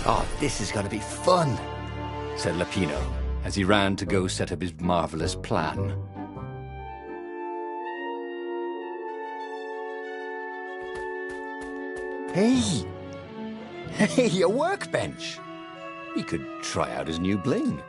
S1: Oh, this is going to be fun, said Lapino, as he ran to go set up his marvelous plan.
S5: Hey! Hey, a workbench! He could try out his new bling.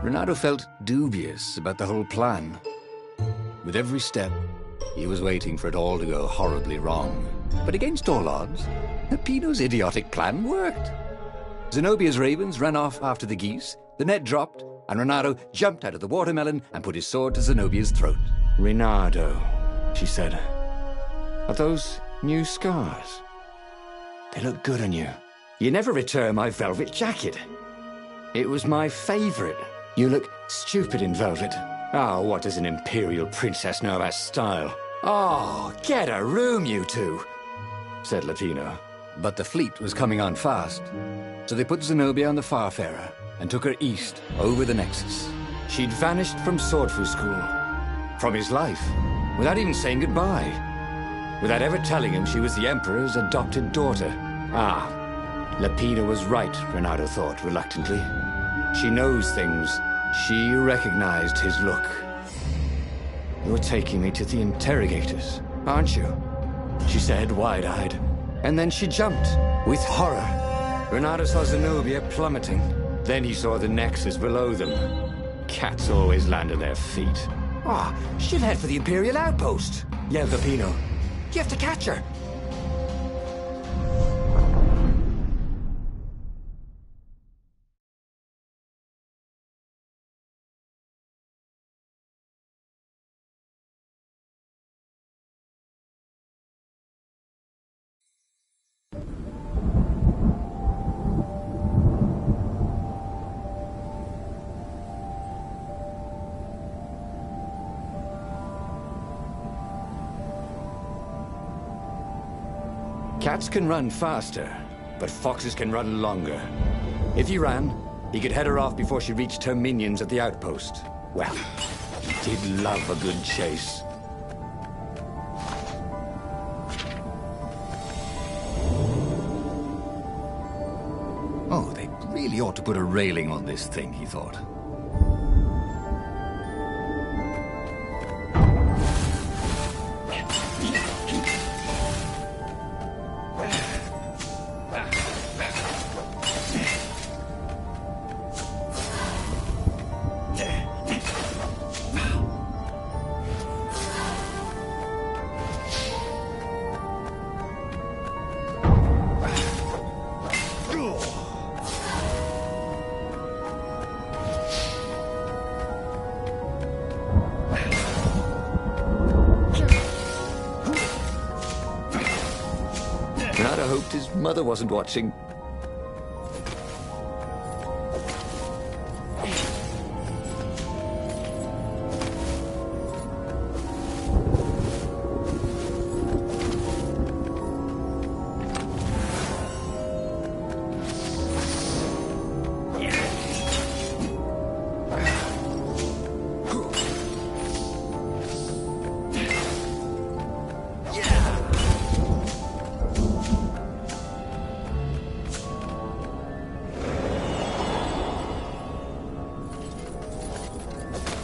S1: Renato felt dubious about the whole plan. With every step, he was waiting for it all to go horribly wrong. But against all odds, Peppino's idiotic plan worked. Zenobia's ravens ran off after the geese, the net dropped, and Renato jumped out of the watermelon and put his sword to Zenobia's throat.
S5: Renato, she said, are those new scars? They look good on you. You never return my velvet jacket. It was my favorite. You look stupid in velvet. Oh, what does an imperial princess know about style? Oh, get a room, you two, said Latino.
S1: But the fleet was coming on fast, so they put Zenobia on the Farfarer and took her east over the Nexus.
S5: She'd vanished from Swordfu School, from his life, without even saying goodbye, without ever telling him she was the Emperor's adopted daughter. Ah, Lapina was right, Renato thought reluctantly. She knows things. She recognized his look. You're taking me to the interrogators, aren't you? She said, wide-eyed. And then she jumped, with horror. Renato saw Zenobia plummeting. Then he saw the Nexus below them. Cats always land on their feet. Ah, she'll head for the Imperial outpost, yelled Peppino. You have to catch her. Cats can run faster, but foxes can run longer. If he ran, he could head her off before she reached her minions at the outpost. Well, he did love a good chase.
S1: Oh, they really ought to put a railing on this thing, he thought.
S5: Renato hoped his mother wasn't watching.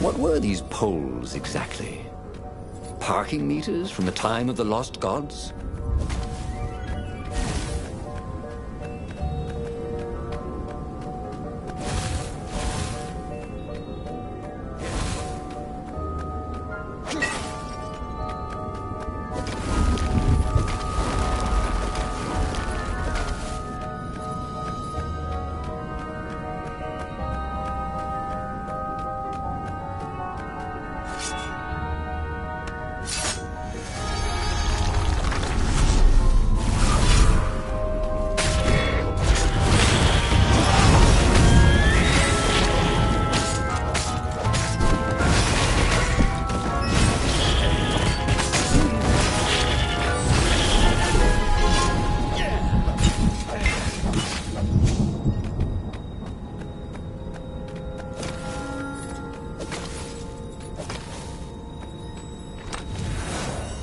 S5: What were these poles exactly? Parking meters from the time of the lost gods?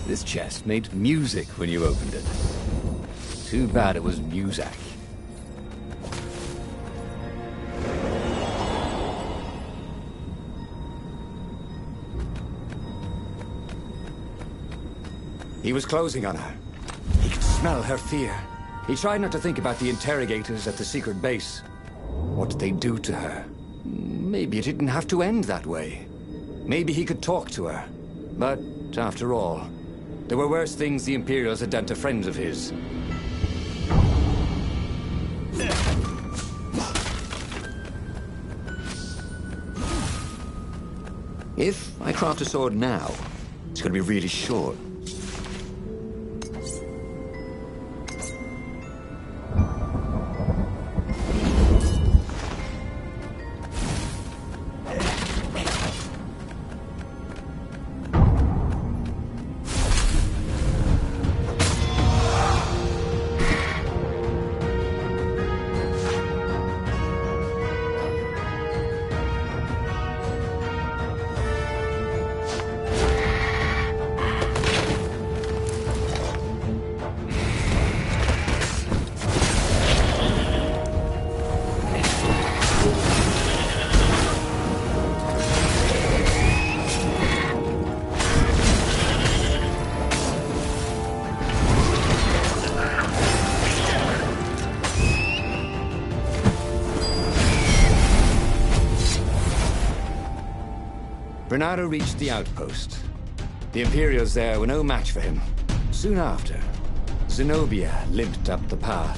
S5: This chest made music when you opened it. Too bad it was Muzak. He was closing on her. He could smell her fear. He tried not to think about the interrogators at the secret base. What did they do to her?
S1: maybe it didn't have to end that way. Maybe he could talk to her. But, after all, there were worse things the Imperials had done to friends of his. If I craft a sword now, it's going to be really short. Bernardo reached the outpost. The Imperials there were no match for him. Soon after, Zenobia limped up the path.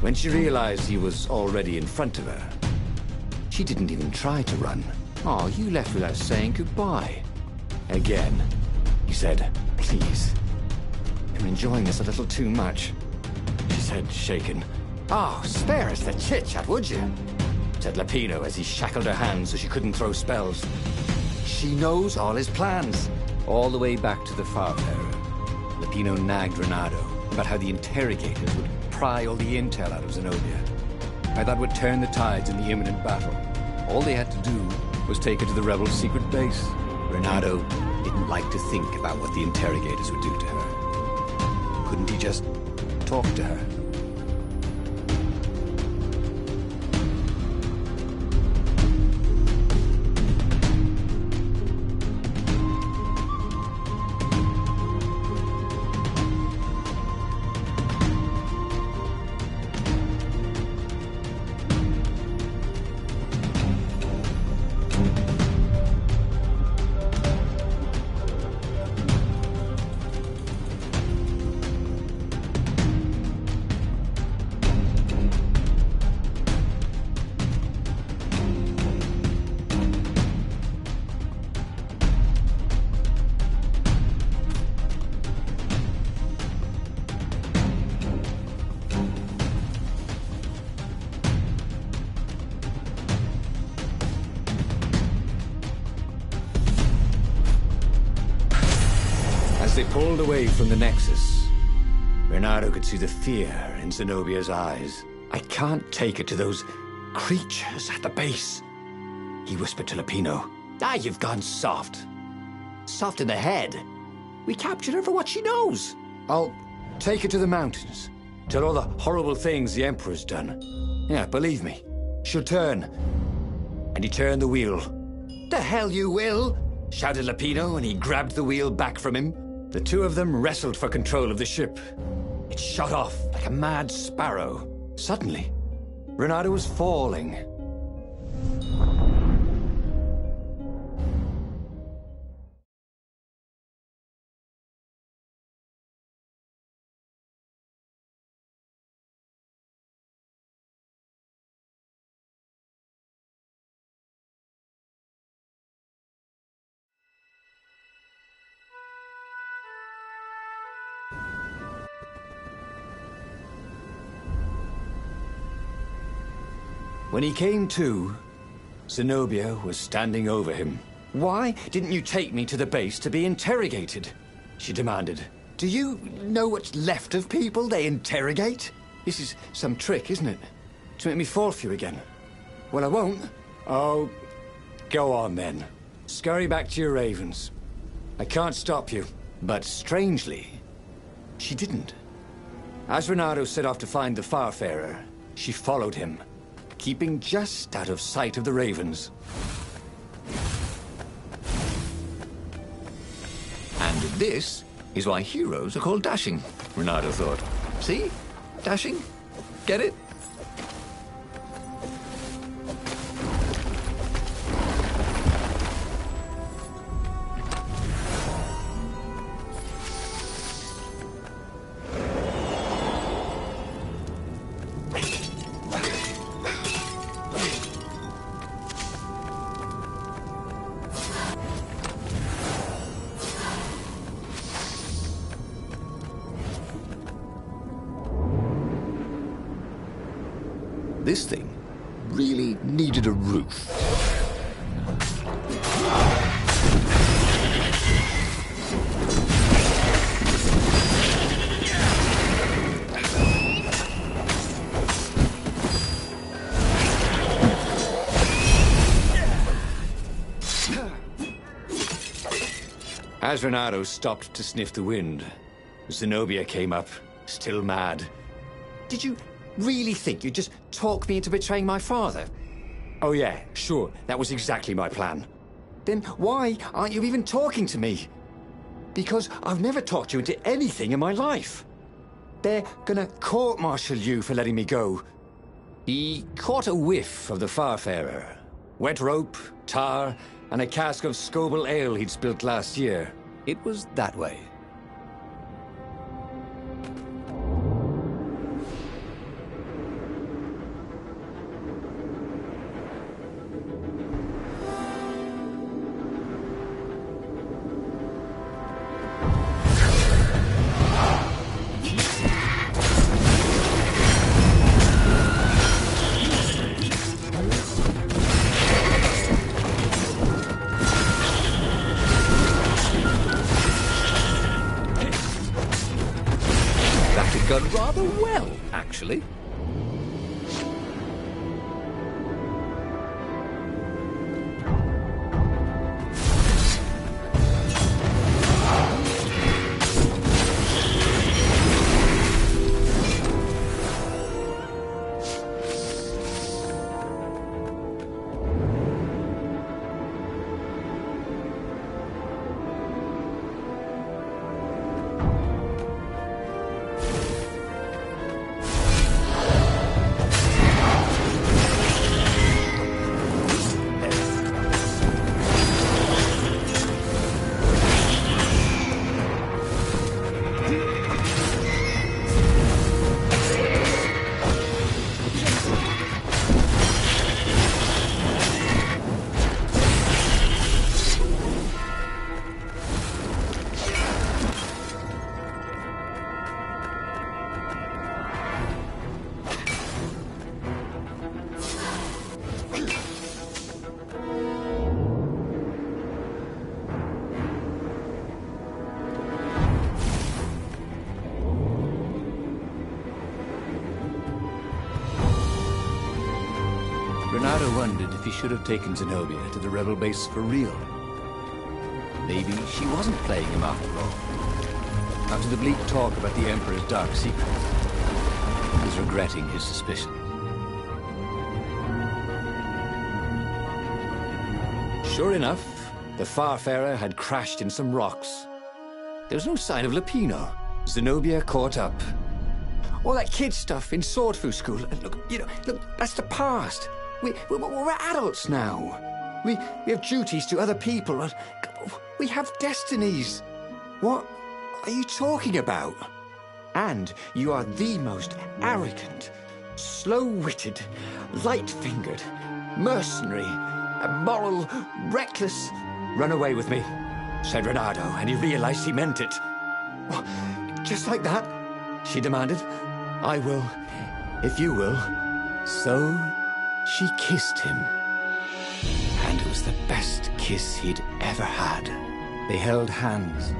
S1: When she realized he was already in front of her, she didn't even try to run. Oh, you left without saying goodbye. Again, he said, please. I'm enjoying this a little too much. She said, shaken. Oh, spare us the chit-chat, would you? Said Lapino as he shackled her hands so she couldn't throw spells. She knows all his plans. All the way back to the Farfarer, Lapino nagged Renato about how the interrogators would pry all the intel out of Zenobia. How that would turn the tides in the imminent battle. All they had to do was take her to the rebels' secret base. Renato didn't like to think about what the interrogators would do to her. Couldn't he just talk to her? As they pulled away from the Nexus, Bernardo could see the fear in Zenobia's eyes. I can't take her to those creatures at the base, he whispered to Lapino. Ah, you've gone soft. Soft in the head. We captured her for what she knows. I'll take her to the mountains. Tell all the horrible things the Emperor's done. Yeah, believe me, she'll turn. And he turned the wheel. The hell you will, shouted Lapino, and he grabbed the wheel back from him. The two of them wrestled for control of the ship. It shot off like a mad sparrow. Suddenly, Renato was falling. When he came to, Zenobia was standing over him. Why didn't you take me to the base to be interrogated? She demanded. Do you know what's left of people they interrogate? This is some trick, isn't it? To make me fall for you again. Well, I won't. Oh, go on then. Scurry back to your ravens. I can't stop you. But strangely, she didn't. As Renato set off to find the Farfarer, she followed him, keeping just out of sight of the ravens. And this is why heroes are called dashing, Renato thought. See? Dashing? Get it?
S5: this thing really needed a roof.
S1: As Renato stopped to sniff the wind, Zenobia came up, still mad.
S5: Did you really think you'd just talk me into betraying my father?
S1: Oh yeah, sure, that was exactly my plan.
S5: Then why aren't you even talking to me? Because I've never talked you into anything in my life. They're gonna court-martial you for letting me go.
S1: He caught a whiff of the Farfarer. Wet rope, tar, and a cask of Scobel ale he'd spilt last year. It was that way.
S3: Gone rather well, actually. Renato wondered if he should have taken Zenobia to the rebel base for real. Maybe she wasn't playing him after all. After the bleak talk about the Emperor's dark secrets, he was regretting his suspicion.
S1: Sure enough, the Farfarer had crashed in some rocks. There was no sign of Lupino. Zenobia caught up.
S5: All that kid stuff in Swordfu School. Look, look, that's the past. We're adults now. We have duties to other people. We have destinies. What are you talking about? And you are the most arrogant, slow-witted, light-fingered, mercenary, immoral, reckless...
S1: Run away with me, said Renato, and he realized he meant it.
S5: What, just like that?
S1: She demanded. I will, if you will. So she kissed him. And it was the best kiss he'd ever had. They held hands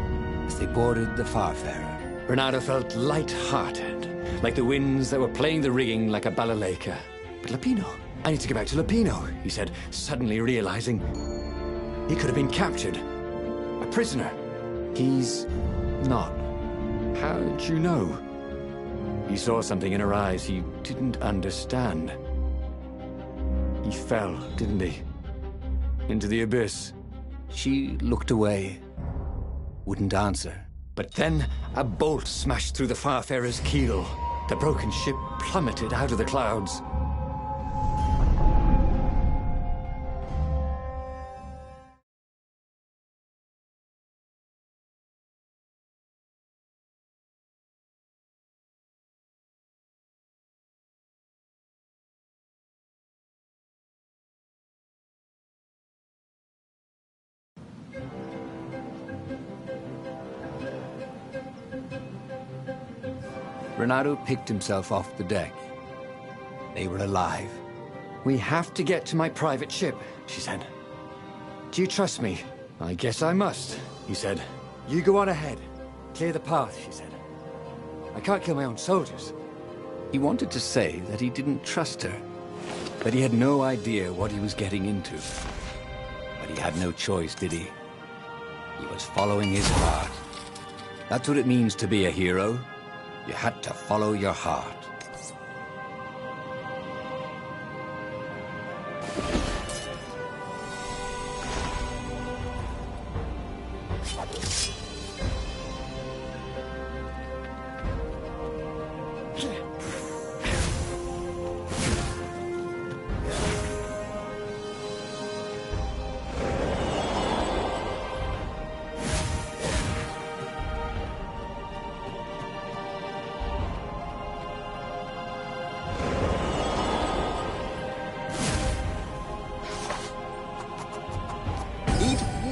S1: as they boarded the Farfarer. Renato felt light-hearted, like the winds that were playing the rigging like a balalaika. But Lupino, I need to get back to Lupino, he said, suddenly realizing he could have been captured. A prisoner. He's not. How'd you know? He saw something in her eyes he didn't understand. He fell, didn't he? Into the abyss. She looked away, wouldn't answer. But then a bolt smashed through the Farfarer's keel. The broken ship plummeted out of the clouds. Renato picked himself off the deck.
S3: They were alive.
S1: We have to get to my private ship, she said. Do you trust me? I guess I must, he said. You go on ahead. Clear the path, she said. I can't kill my own soldiers.
S3: He wanted to say that he didn't trust her, that he had no idea what he was getting into. But he had no choice, did he? He was following his heart. That's what it means to be a hero. You had to follow your heart.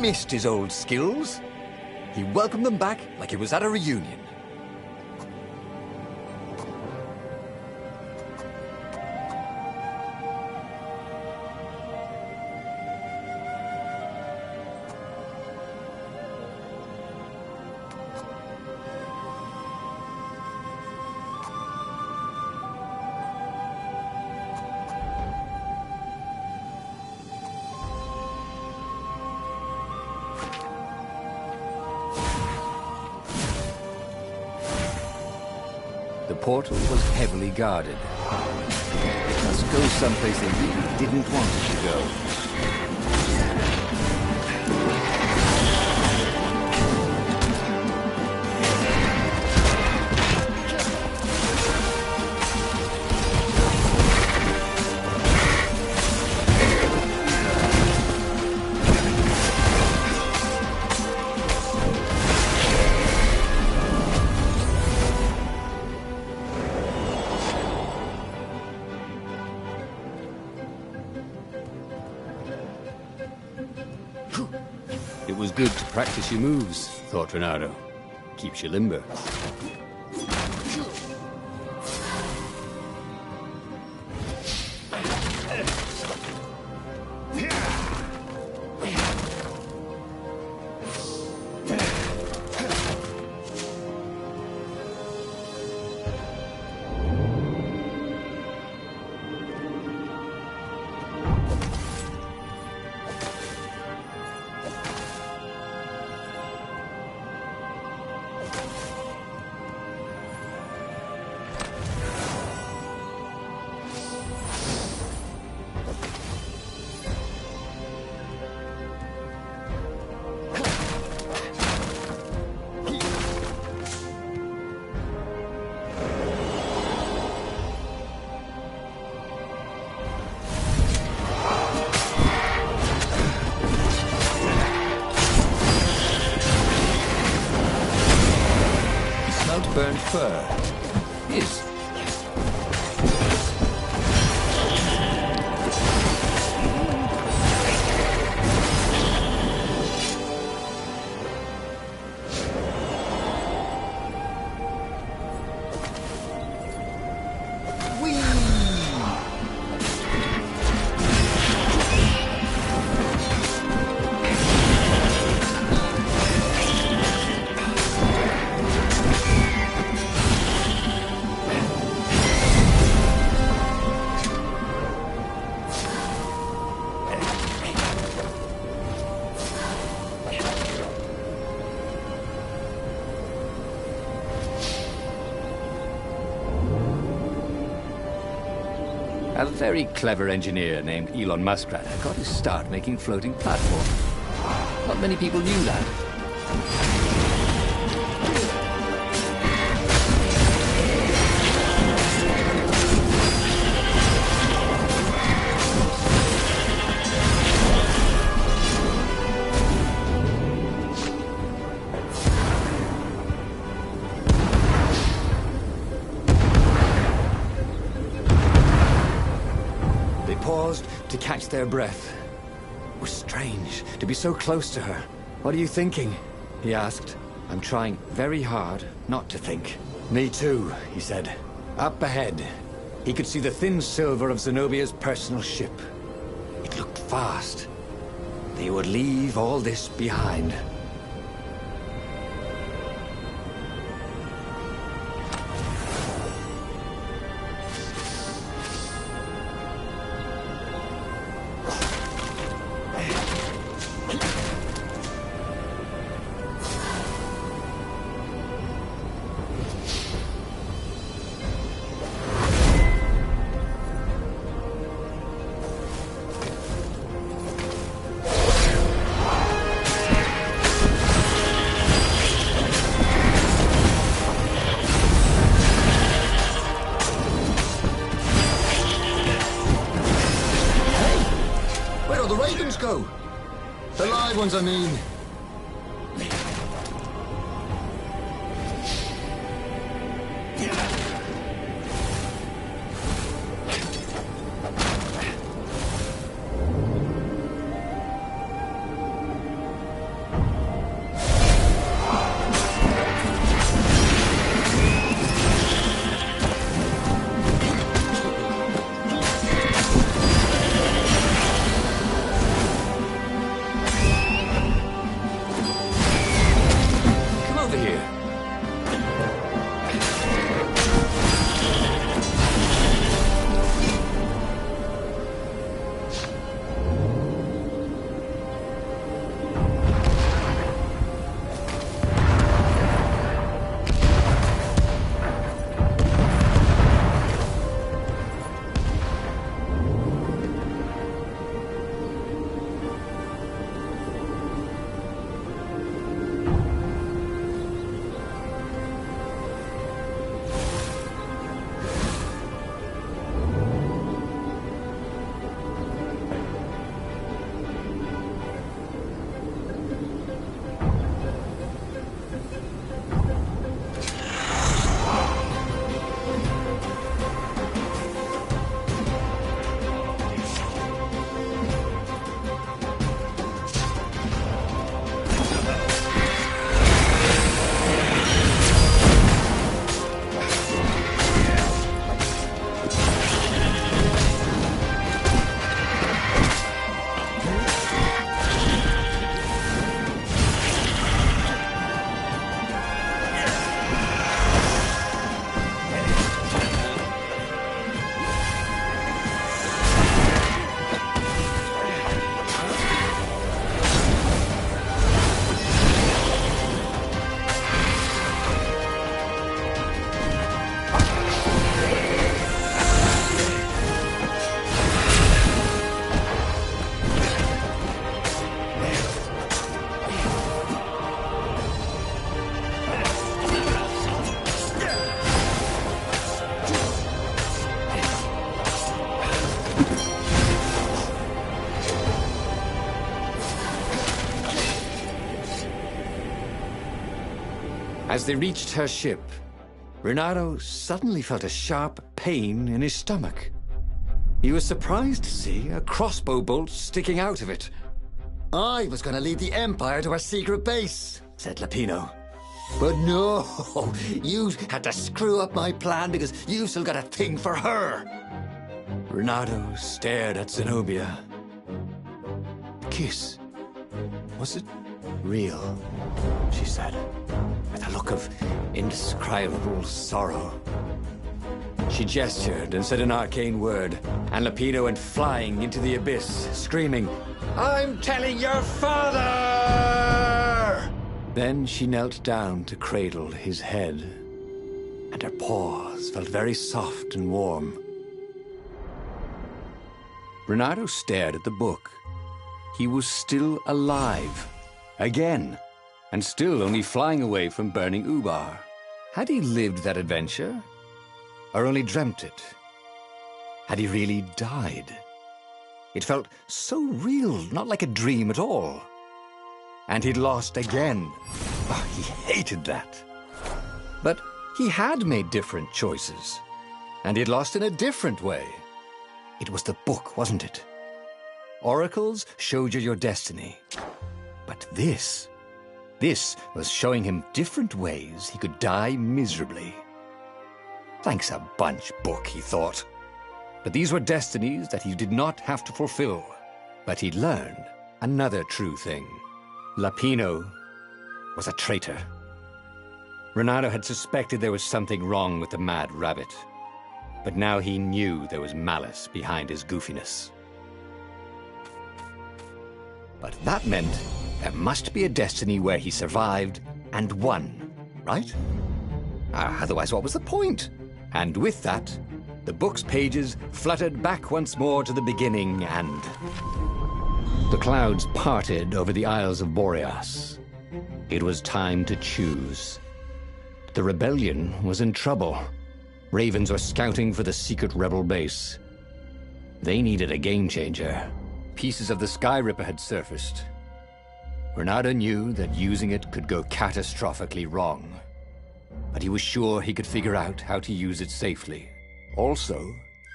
S1: Missed his old skills. He welcomed them back like it was at a reunion.
S3: The portal was heavily guarded. It must go someplace they really didn't want it to go.
S4: It was good to practice your moves, thought Reynardo. Keeps you limber.
S3: Burnt fur. Yes. A very clever engineer named Elon Muskrat got his start making floating platforms. Not many people knew that.
S1: Paused to catch their breath. It was strange to be so close to her. What are you thinking? He asked. I'm trying very hard not to think. Me too, he said. Up ahead. He could see the thin silver of Zenobia's personal ship. It looked fast. They would leave all this behind.
S5: Go. The live ones, I mean.
S1: As they reached her ship, Renato suddenly felt a sharp pain in his stomach. He was surprised to see a crossbow bolt sticking out of it.
S5: I was going to lead the Empire to a secret base, said Lapino. But no, you had to screw up my plan because you've still got a thing for her.
S1: Renato stared at Zenobia. The kiss, was it real? She said, with a look of indescribable sorrow. She gestured and said an arcane word, and Lapino went flying into the abyss, screaming, "I'm telling your father!" Then she knelt down to cradle his head, and her paws felt very soft and warm. Renato stared at the book. He was still alive. Again. And still only flying away from burning Ubar. Had he lived that adventure? Or only dreamt it? Had he really died? It felt so real, not like a dream at all. And he'd lost again. Oh, he hated that. But he had made different choices. And he'd lost in a different way. It was the book, wasn't it? Oracles showed you your destiny. But this was showing him different ways he could die miserably. Thanks a bunch, book, he thought. But these were destinies that he did not have to fulfill. But he learned another true thing. Lapino was a traitor. Renato had suspected there was something wrong with the Mad Rabbit. But now he knew there was malice behind his goofiness. But that meant there must be a destiny where he survived and won, right? Otherwise, what was the point? And with that, the book's pages fluttered back once more to the beginning, and the clouds parted over the Isles of Boreas. It was time to choose. The rebellion was in trouble. Ravens were scouting for the secret rebel base. They needed a game changer. Pieces of the Sky Ripper had surfaced. Renato knew that using it could go catastrophically wrong. But he was sure he could figure out how to use it safely. Also,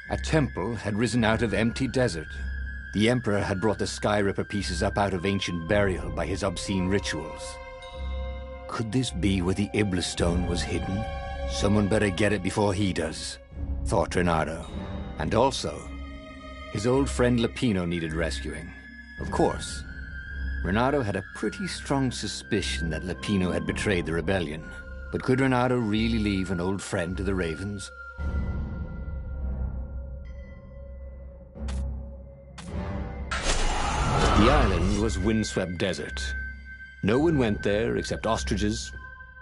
S1: a temple had risen out of empty desert. The Emperor had brought the Sky Ripper pieces up out of ancient burial by his obscene rituals. Could this be where the Iblis Stone was hidden? Someone better get it before he does, thought Renato. And also, his old friend Lapino needed rescuing. Of course, Renato had a pretty strong suspicion that Lapino had betrayed the rebellion. But could Renato really leave an old friend to the Ravens? The island was windswept desert. No one went there except ostriches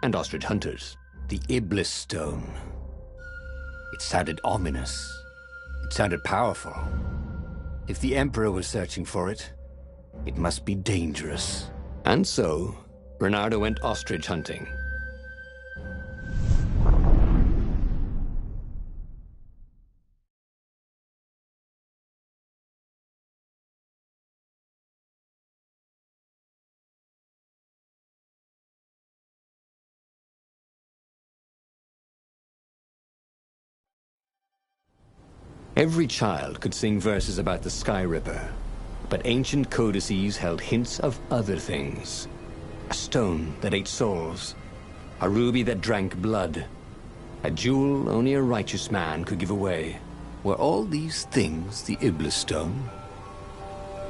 S1: and ostrich hunters. The Iblis Stone. It sounded ominous. It sounded powerful. If the Emperor was searching for it, it must be dangerous. And so, Renato went ostrich hunting. Every child could sing verses about the Sky Ripper, but ancient codices held hints of other things. A stone that ate souls, a ruby that drank blood, a jewel only a righteous man could give away. Were all these things the Iblis Stone?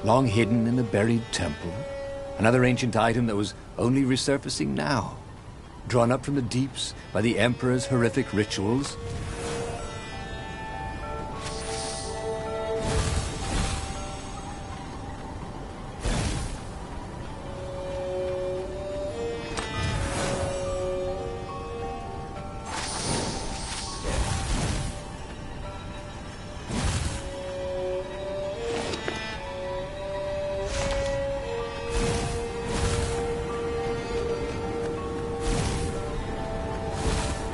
S1: Long hidden in a buried temple, another ancient item that was only resurfacing now, drawn up from the deeps by the Emperor's horrific rituals?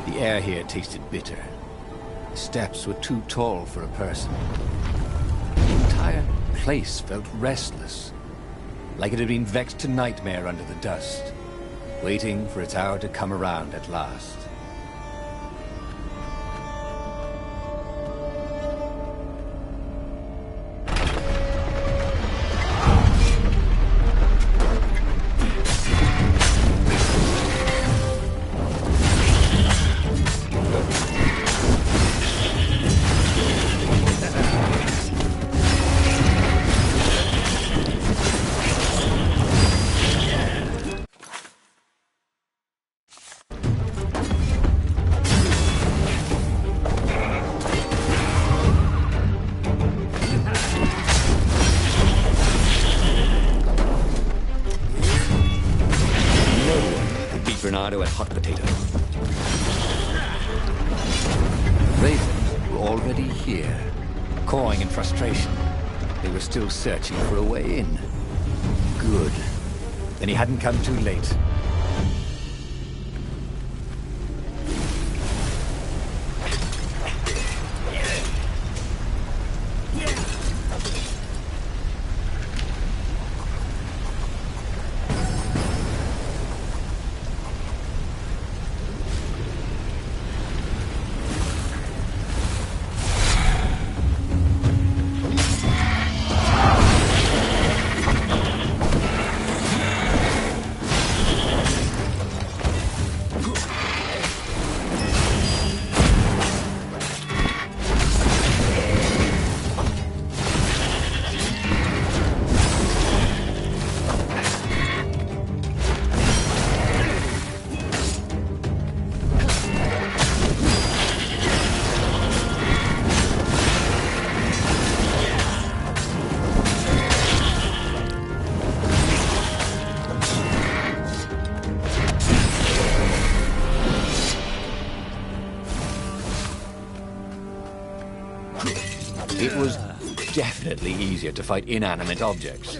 S1: The air here tasted bitter. The steps were too tall for a person. The entire place felt restless, like it had been vexed to nightmare under the dust, waiting for its hour to come around at last. Renato at hot potato. Ravens were already here, cawing in frustration. They were still searching for a way in. Good. Then he hadn't come too late.
S3: definitely easier to fight inanimate objects.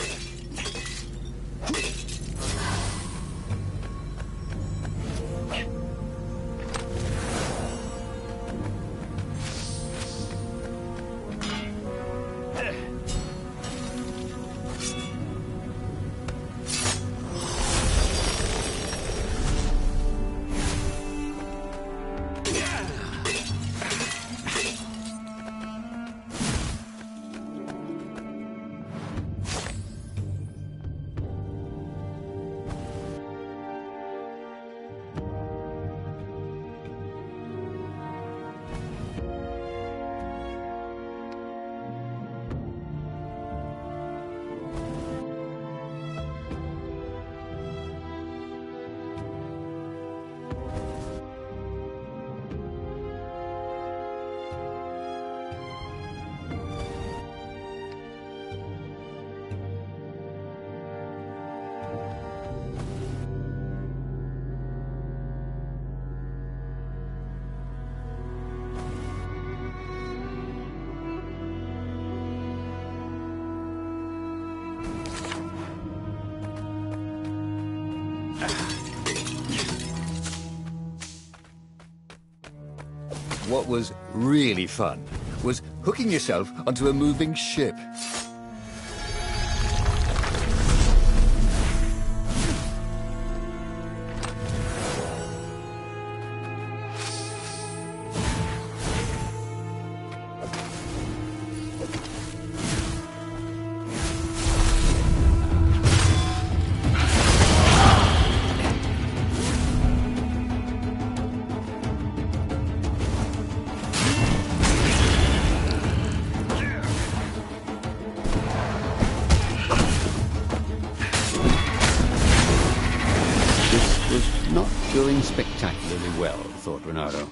S3: What was really fun was hooking yourself onto a moving ship.
S4: Not going spectacularly well, thought Renato.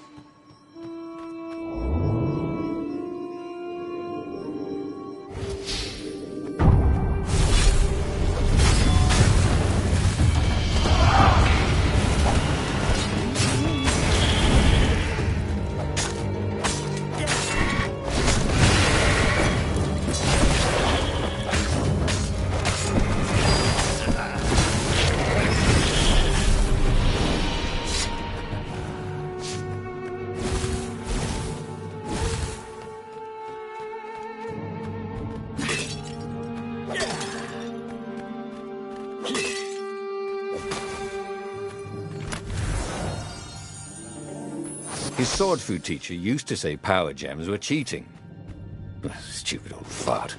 S3: His sword food teacher used to say power gems were cheating. Stupid old fart.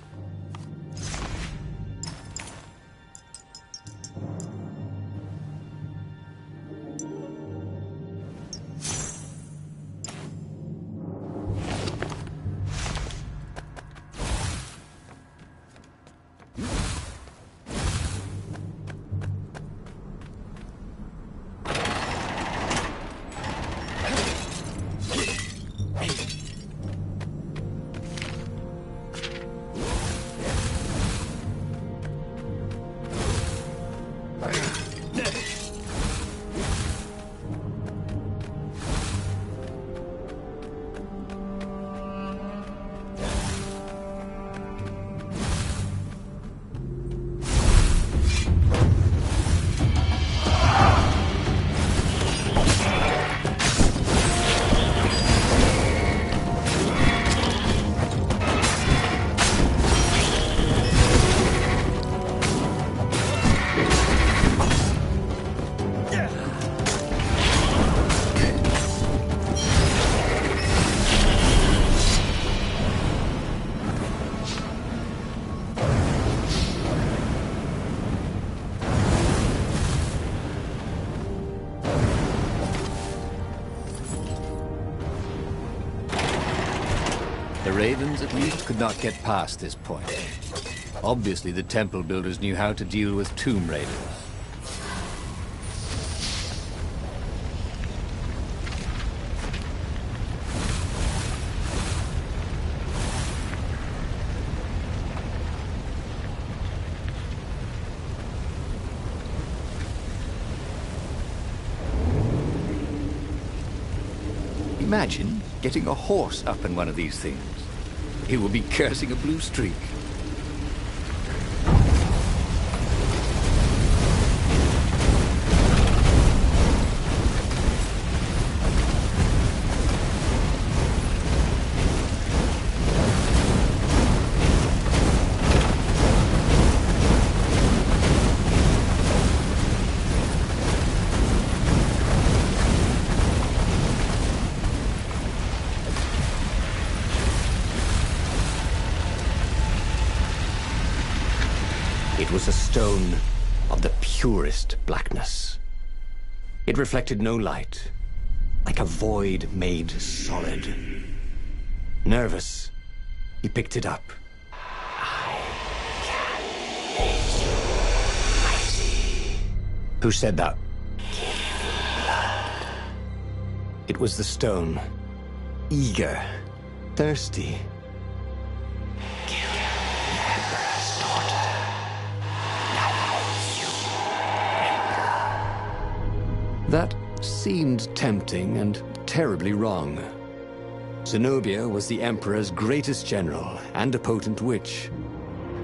S3: The Ravens, at least, could not get past this point. Obviously, the temple builders knew how to deal with tomb raiders. Imagine getting a horse up in one of these things. he will be cursing a blue streak.
S5: It was a stone of the purest blackness. It reflected no light, like a void made solid. Nervous, he picked it up. I can make you mighty. Who said that? Give blood. It was the stone. Eager, thirsty. Kill the Emperor's daughter. That seemed tempting and terribly wrong. Zenobia was the Emperor's greatest general and a potent witch.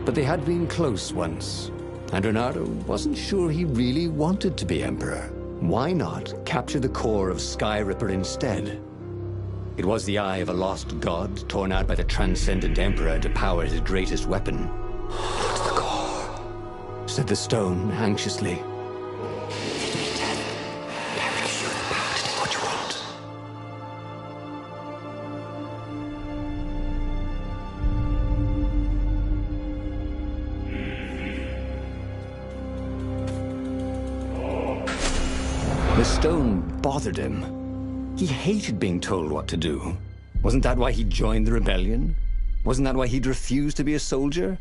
S5: But they had been close once, and Reynardo wasn't sure he really wanted to be Emperor. Why not capture the core of Skyripper instead? It was the eye of a lost god torn out by the transcendent Emperor to power his greatest weapon. "It's the core," said the stone anxiously. The stone bothered him. He hated being told what to do. Wasn't that why he joined the rebellion? Wasn't that why he'd refused to be a soldier?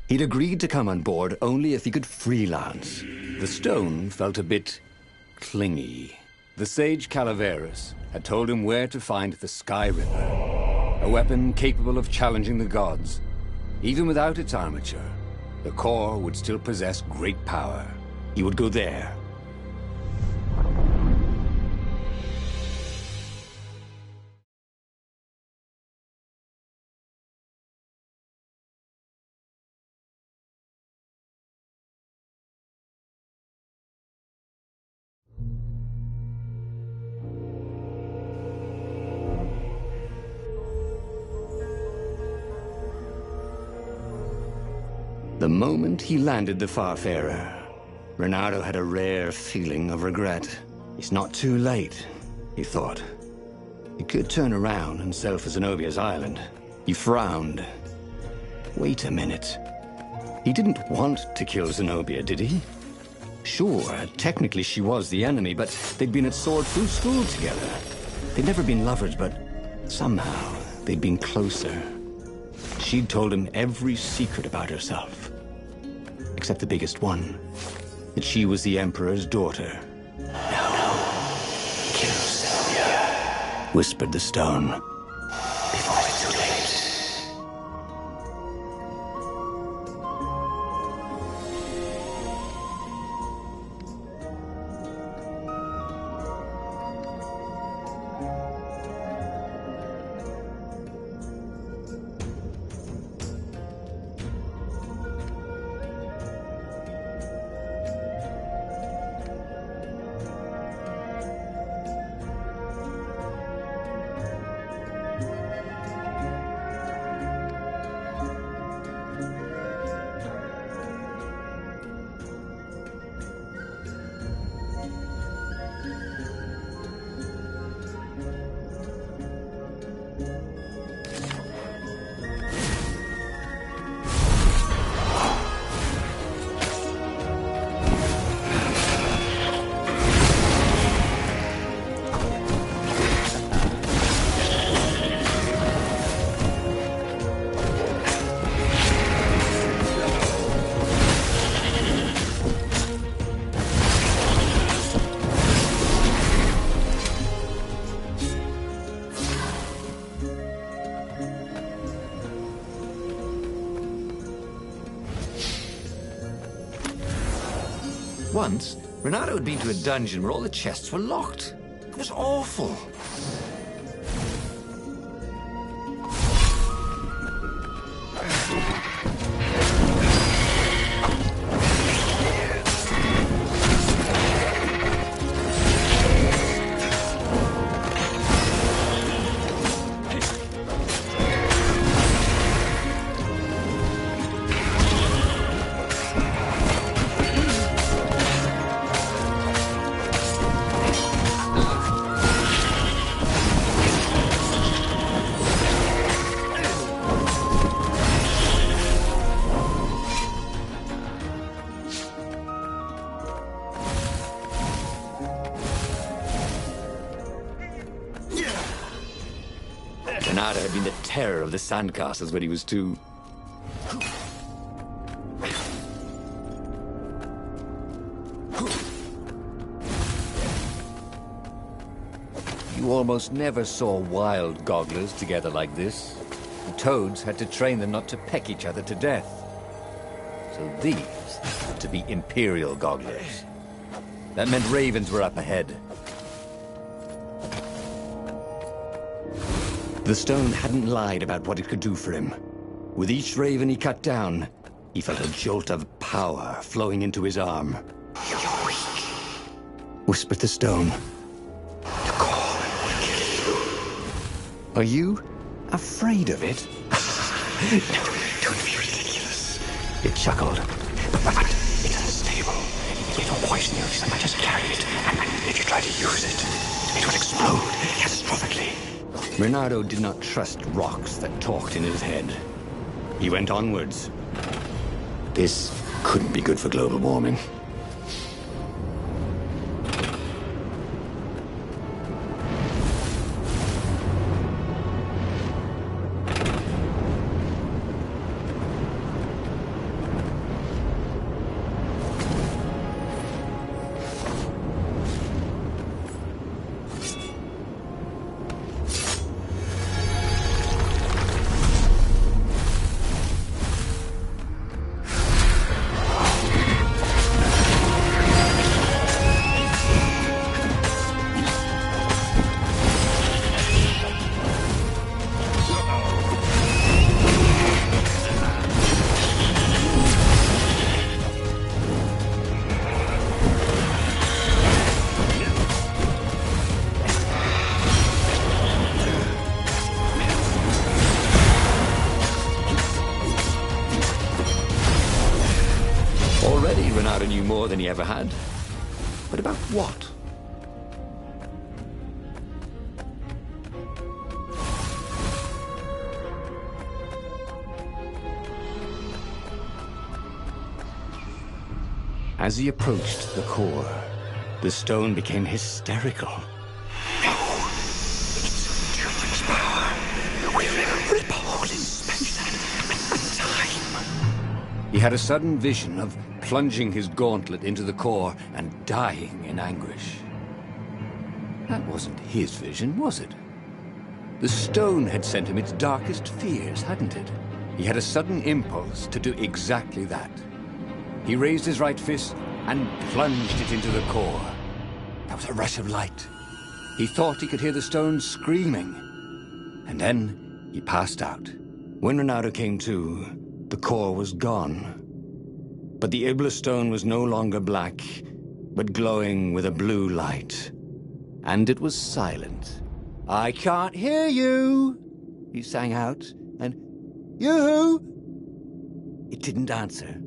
S5: He'd agreed to come on board only if he could freelance.
S3: The stone felt a bit clingy. The sage Calaveras had told him where to find the Skyripper, a weapon capable of challenging the gods. Even without its armature, the core would still possess great power.
S5: He would go there. The moment he landed the Farfarer, Reynardo had a rare feeling of regret. It's not too late, he thought. He could turn around and sail for Zenobia's island. He frowned. Wait a minute. He didn't want to kill Zenobia, did he? Sure, technically she was the enemy, but they'd been at sword through school together. They'd never been lovers, but somehow they'd been closer. She'd told him every secret about herself. Except the biggest one. That she was the Emperor's daughter. No. Kill Zenobia, whispered the stone. Before it's too late. Once, Reynardo had been to a dungeon where all the chests were locked. It was awful.
S4: Renato had been the terror of the sandcastles when he was two.
S3: You almost never saw wild gogglers together like this. The toads had to train them not to peck each other to death. So these had to be Imperial gogglers. That meant ravens were up ahead.
S1: The stone hadn't lied about what it could do for him. With each raven he cut down, he felt a jolt of power flowing into his arm. "You're weak," whispered the stone. "The core will kill you." "Are you afraid of it?" "No, don't be ridiculous," it chuckled. "But it's unstable. It will poison you so much as carry it, and if you try to use it, it will explode catastrophically." Renato did not trust rocks that talked in his head. He went onwards. This couldn't be good for global warming. Already, Renato knew more than he ever had. But about what? As he approached the core, the stone became hysterical. "No! It's too much power! We'll rip a hole in space and time!" He had a sudden vision of plunging his gauntlet into the core and dying in anguish. That wasn't his vision, was it? The stone had sent him its darkest fears, hadn't it? He had a sudden impulse to do exactly that. He raised his right fist and plunged it into the core. There was a rush of light. He thought he could hear the stone screaming. And then he passed out. When Renato came to, the core was gone. But the Iblis stone was no longer black, but glowing with a blue light. And it was silent. "I can't hear you," he sang out, and "Yoo-hoo!" It didn't answer.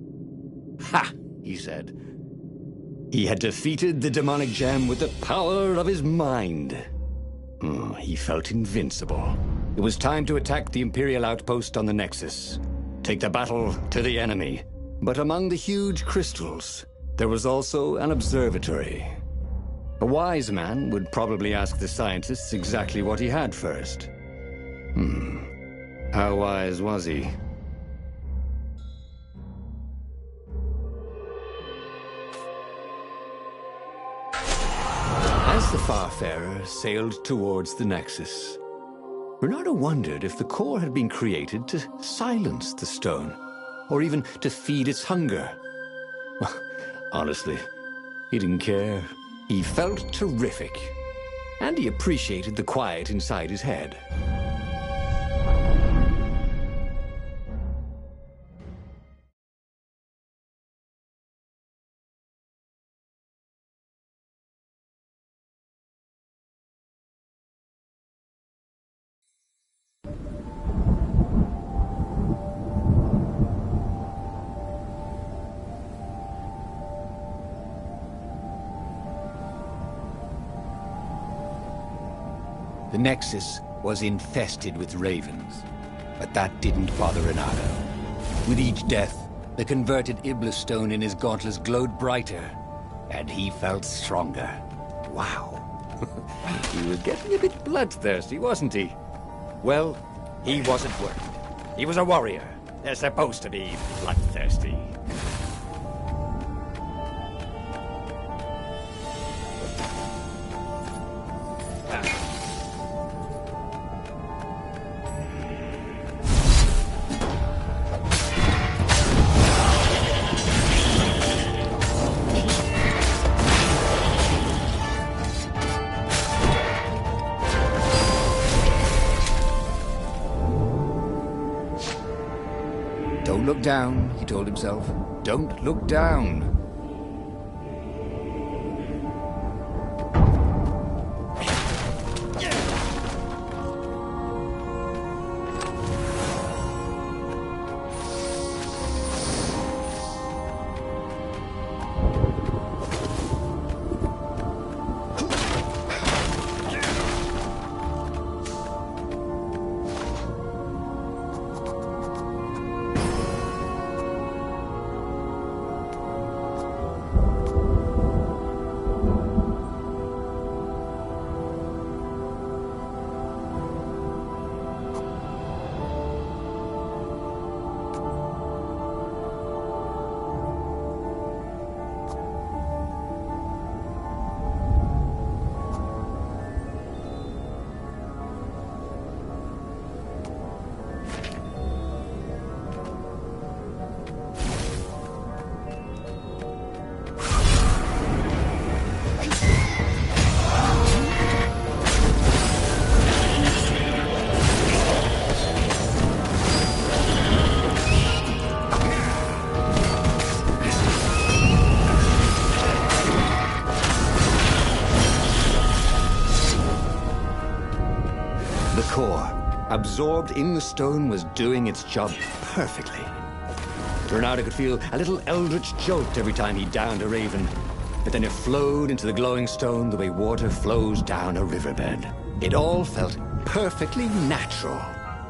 S1: "Ha!" he said. He had defeated the demonic gem with the power of his mind. He felt invincible. It was time to attack the Imperial outpost on the Nexus. Take the battle to the enemy. But among the huge crystals, there was also an observatory. A wise man would probably ask the scientists exactly what he had first. How wise was he? As the Farfarer sailed towards the Nexus, Renato wondered if the core had been created to silence the stone, or even to feed its hunger. Honestly, he didn't care. He felt terrific, and he appreciated the quiet inside his head. The Nexus was infested with ravens, but that didn't bother Renato. With each death, the converted Iblis stone in his gauntlets glowed brighter, and he felt stronger. Wow. He was getting a bit bloodthirsty, wasn't he? Well, he wasn't worried. He was a warrior. They're supposed to be bloodthirsty.
S3: Don't look down, he told himself. Don't look down. The core, absorbed in the stone, was doing its job perfectly. Bernardo could feel a little eldritch jolt every time he downed a raven, but then it flowed into the glowing stone the way water flows down a riverbed. It all felt perfectly natural,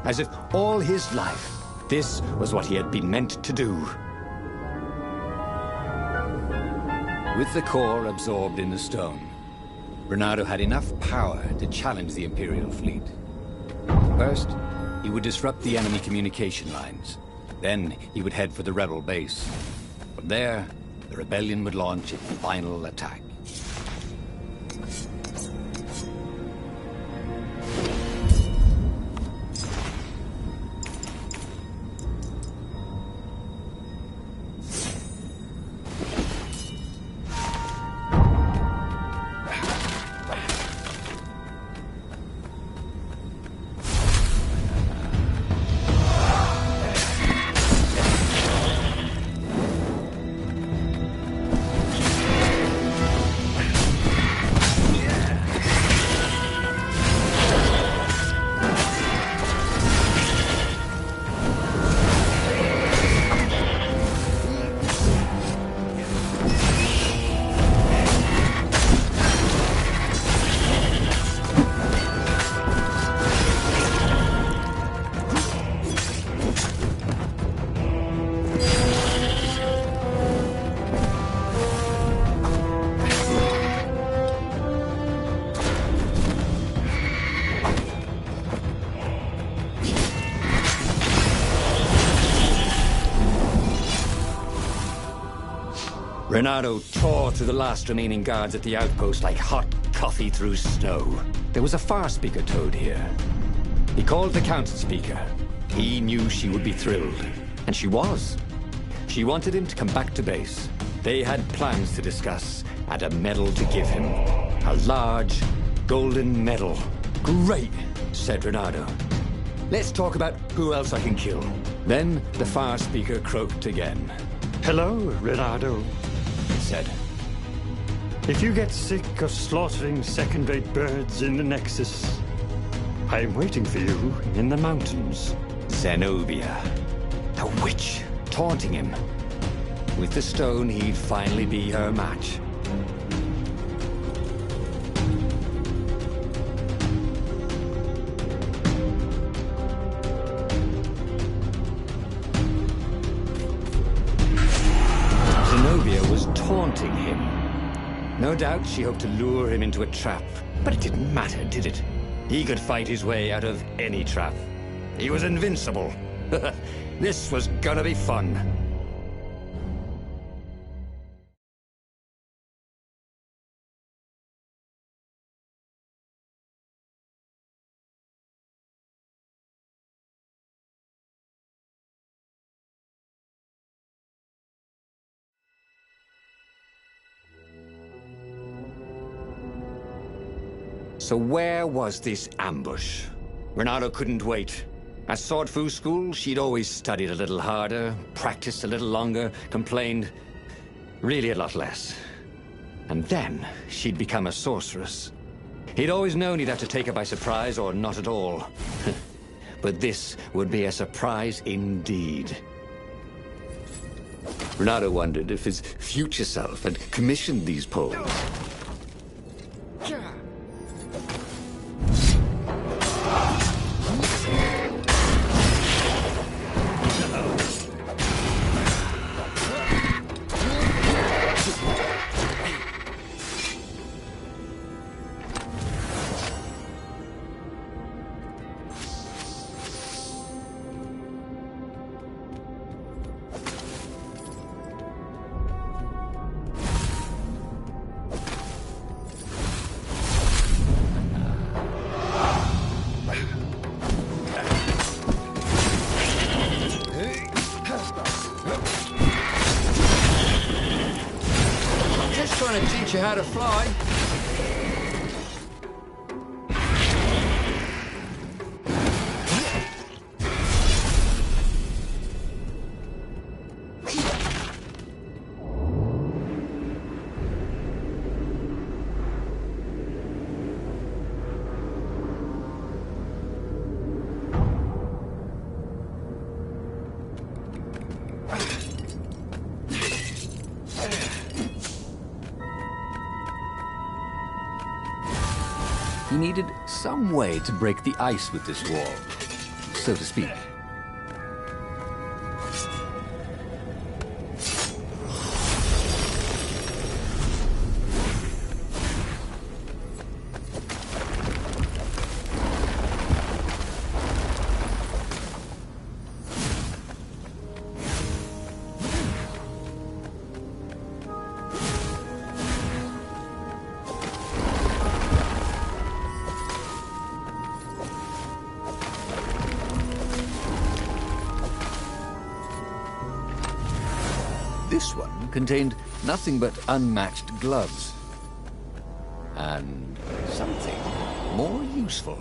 S3: as if all his life, this was what he had been meant to do. With the core absorbed in the stone, Bernardo had enough power to challenge the Imperial fleet. First, he would disrupt the enemy communication lines. Then, he would head for the rebel base. From there, the rebellion would launch its final attack. Bernardo tore through the last remaining guards at the outpost like hot coffee through snow. There was a far speaker toad here. He called the council speaker. He knew she would be thrilled. And she was. She wanted him to come back to base. They had plans to discuss and a medal to give him. A large, golden medal. Great, said Bernardo. Let's talk about who else I can kill. Then the far speaker croaked again.
S6: Hello, Reynardo,
S3: He said.
S6: If you get sick of slaughtering second-rate birds in the Nexus, I'm waiting for you in the mountains.
S3: Zenobia, a witch, taunting him. With the stone, he'd finally be her match. Zenobia was taunting him. No doubt she hoped to lure him into a trap, but it didn't matter, did it?
S1: He could fight his way out of any trap. He was invincible. This was gonna be fun. So where was this ambush? Renato couldn't wait. At Sword Fu school, she'd always studied a little harder, practiced a little longer, complained really a lot less. And then she'd become a sorceress. He'd always known he'd have to take her by surprise or not at all. But this would be a surprise indeed.
S4: Renato wondered if his future self had commissioned these poles.
S1: Trying to teach you how to fly.
S3: He needed some way to break the ice with this wall, so to speak. This one contained nothing but unmatched gloves. And something more useful.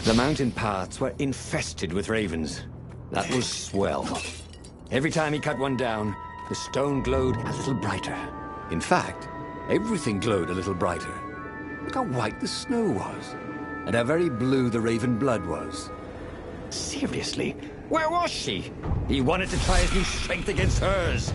S1: The mountain paths were infested with ravens. That was swell. Every time he cut one down, the stone glowed a little brighter. In fact, everything glowed a little brighter. Look how white the snow was, and how very blue the raven blood was. Seriously, where was she? He wanted to try his new strength against hers.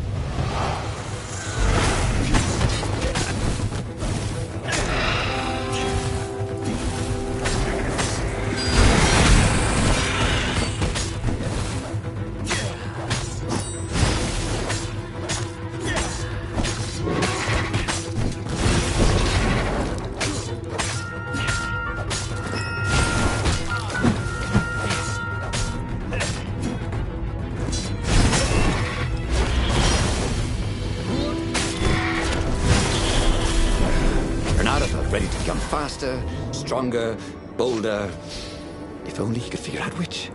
S1: Ready to become faster, stronger, bolder. If only he could figure out which.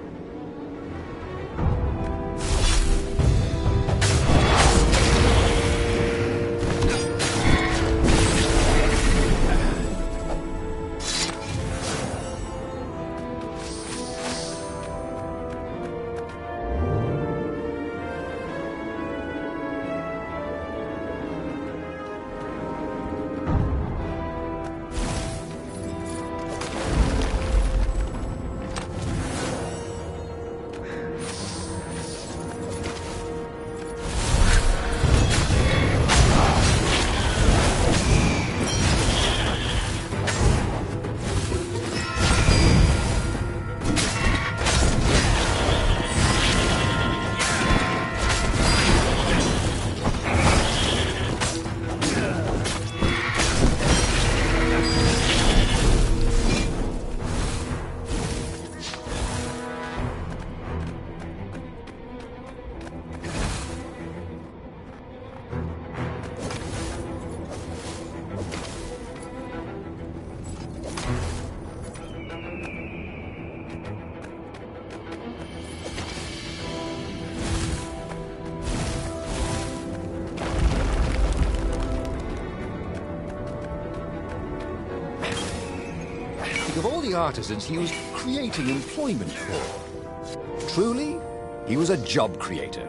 S3: the artisans he was creating employment for. Truly, he was a job creator.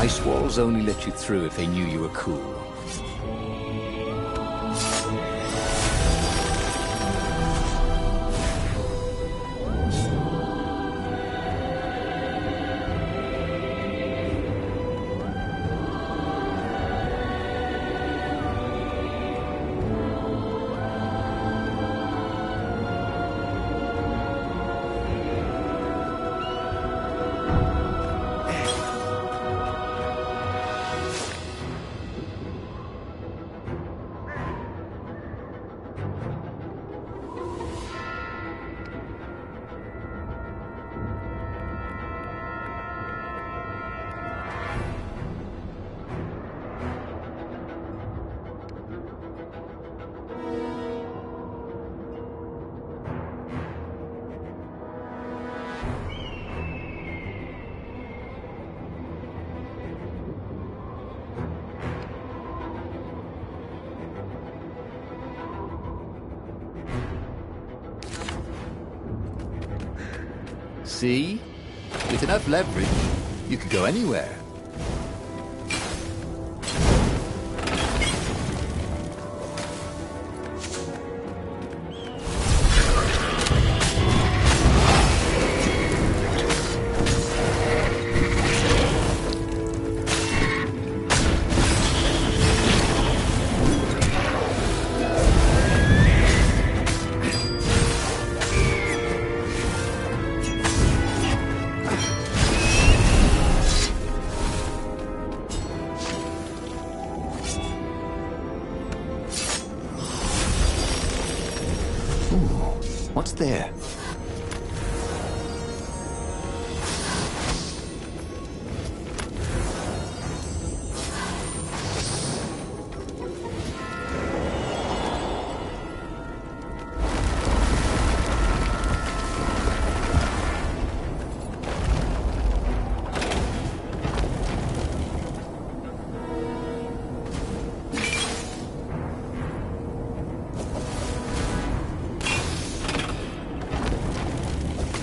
S3: Ice walls only let you through if they knew you were cool. See? With enough leverage, you could go anywhere. What's there?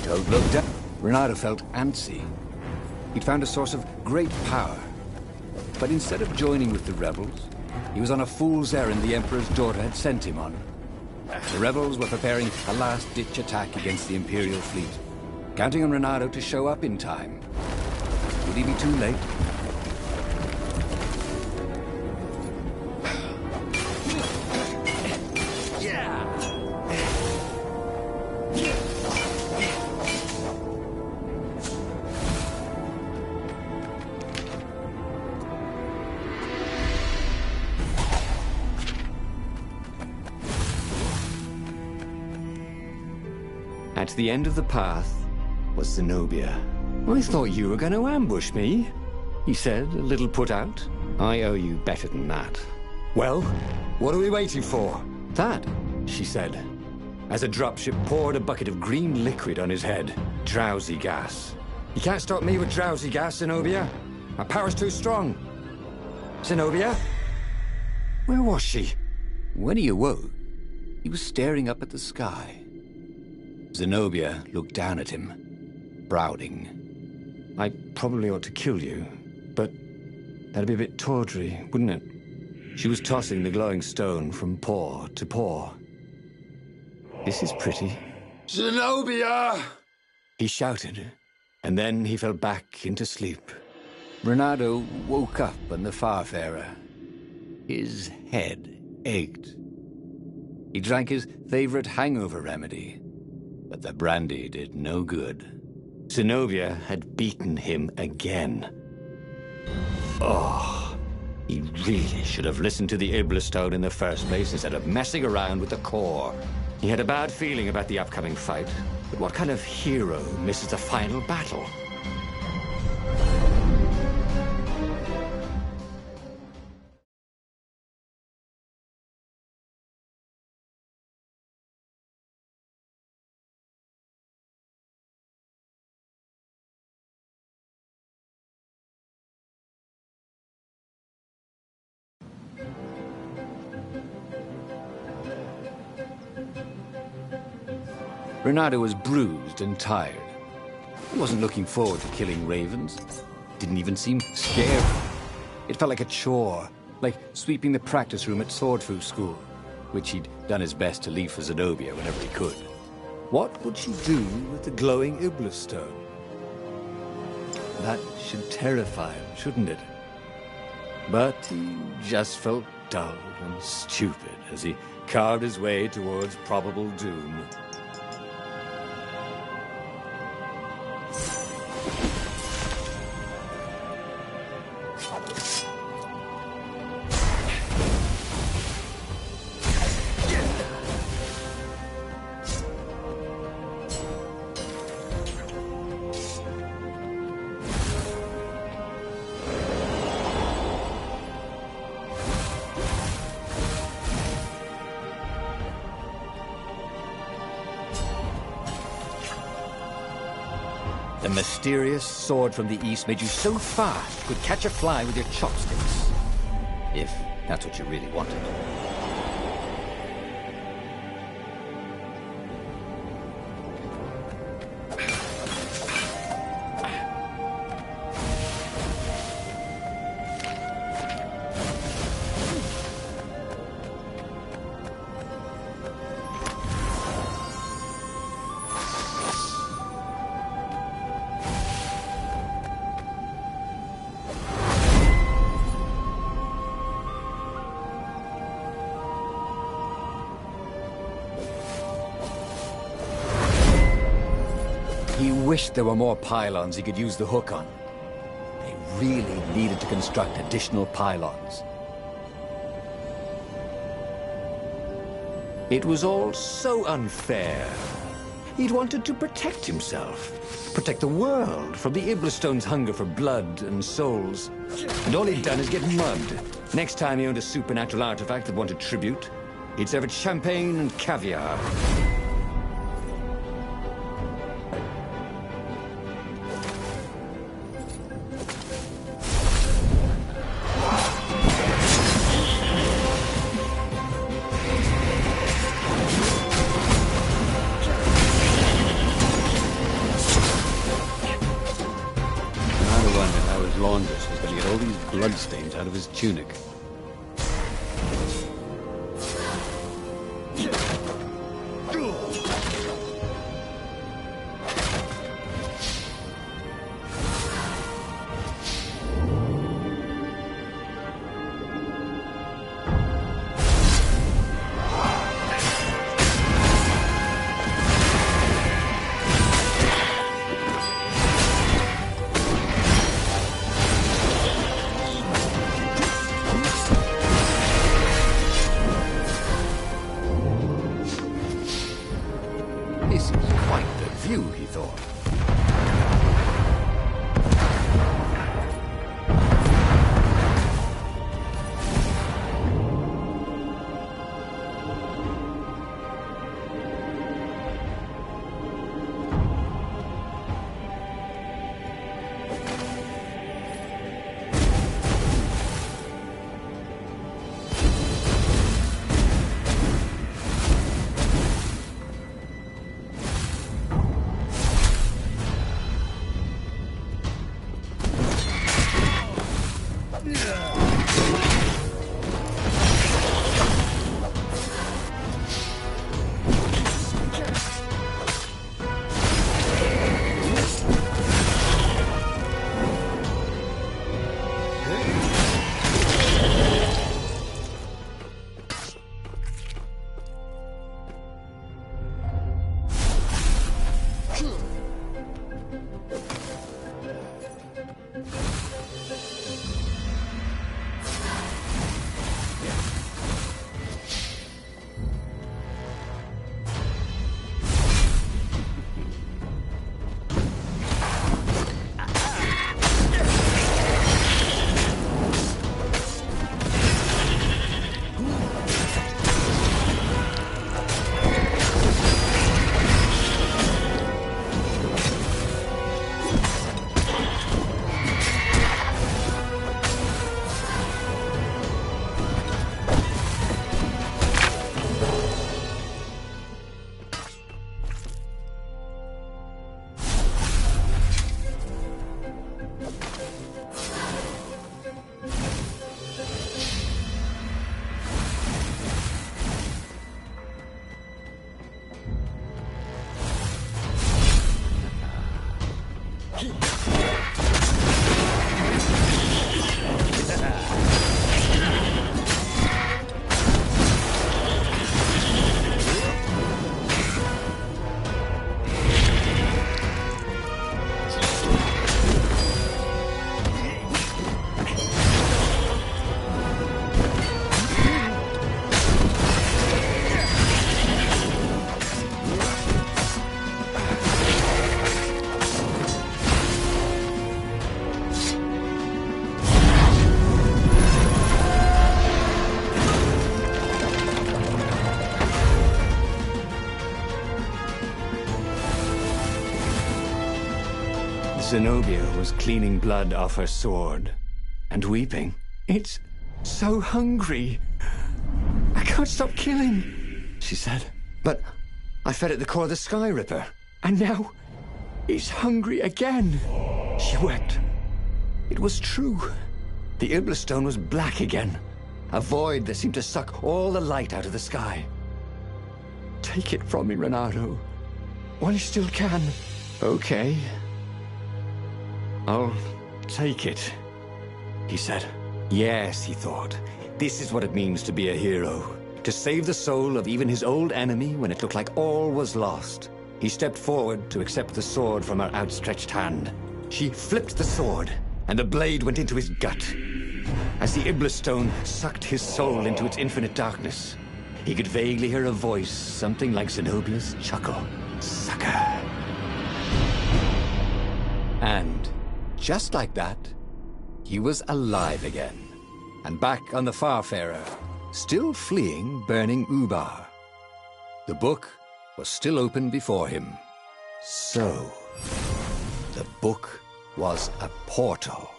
S3: Don't look down. Renato felt antsy. He'd found a source of great power. But instead of joining with the rebels, he was on a fool's errand the Emperor's daughter had sent him on. The rebels were preparing a last-ditch attack against the Imperial fleet, counting on Renato to show up in time. Would he be too late?
S1: At the end of the path was Zenobia. I thought you were going to ambush me, he said, a little put out. I owe you better than that. Well, what are we waiting for? That, she said, as a dropship poured a bucket of green liquid on his head. Drowsy gas. You can't stop me with drowsy gas, Zenobia. My power's too strong. Zenobia? Where was she?
S3: When he awoke, he was staring up at the sky. Zenobia looked down at him, brooding.
S1: I probably ought to kill you, but that'd be a bit tawdry, wouldn't it? She was tossing the glowing stone from paw to paw. This is pretty.
S2: Zenobia!
S1: He shouted, and then he fell back into sleep.
S3: Renato woke up on the Farfarer. His head ached. He drank his favorite hangover remedy, but the brandy did no good.
S1: Zenobia had beaten him again. Oh, he really should have listened to the Iblastone in the first place instead of messing around with the core. He had a bad feeling about the upcoming fight, but what kind of hero misses the final battle? Renato was bruised and tired. He wasn't looking forward to killing ravens. Didn't even seem scared. It felt like a chore, like sweeping the practice room at Swordfu School, which he'd done his best to leave for Zenobia whenever he could. What would she do with the glowing Iblastone? That should terrify him, shouldn't it? But he just felt dull and stupid as he carved his way towards probable doom. The mysterious sword from the east made you so fast you could catch a fly with your chopsticks. If that's what you really wanted. He wished there were more pylons he could use the hook on. They really needed to construct additional pylons. It was all so unfair. He'd wanted to protect himself, protect the world from the Iblastone's hunger for blood and souls. And all he'd done is get mugged. Next time he owned a supernatural artifact that wanted tribute, he'd serve it champagne and caviar.
S4: Laundress was going to get all these bloodstains out of his tunic.
S1: This is quite the view, he thought.
S3: Zenobia was cleaning blood off her sword and weeping.
S1: It's so hungry. I can't stop killing, she said. But I fed it the core of the Sky Ripper, and now it's hungry again. She wept. It was true. The Iblistone was black again, a void that seemed to suck all the light out of the sky. Take it from me, Renato, while you still can. Okay. I'll take it, he said. Yes, he thought. This is what it means to be a hero. To save the soul of even his old enemy when it looked like all was lost. He stepped forward to accept the sword from her outstretched hand. She flipped the sword, and the blade went into his gut. As the Iblistone sucked his soul into its infinite darkness, he could vaguely hear a voice, something like Zenobia's chuckle. Sucker. And just like that, he was alive again, and back on the Farfarer, still fleeing burning Ubar. The book was still open before him. So, the book was a portal.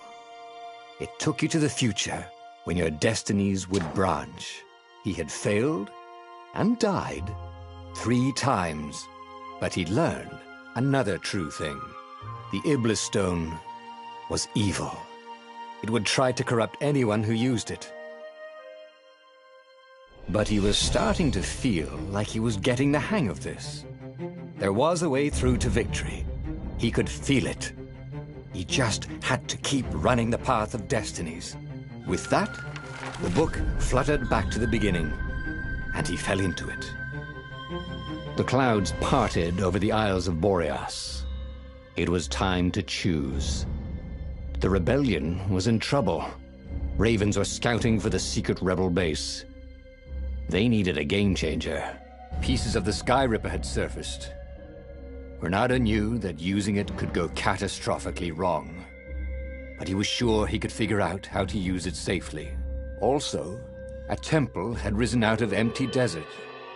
S1: It took you to the future, when your destinies would branch. He had failed and died 3 times, but he'd learned another true thing. The Iblistone was evil. It would try to corrupt anyone who used it. But he was starting to feel like he was getting the hang of this. There was a way through to victory. He could feel it. He just had to keep running the path of destinies. With that, the book fluttered back to the beginning, and he fell into it. The clouds parted over the Isles of Boreas. It was time to choose. The rebellion was in trouble. Ravens were scouting for the secret rebel base. They needed a game-changer. Pieces of the Sky Ripper had surfaced. Renato knew that using it could go catastrophically wrong, but he was sure he could figure out how to use it safely. Also, a temple had risen out of empty desert.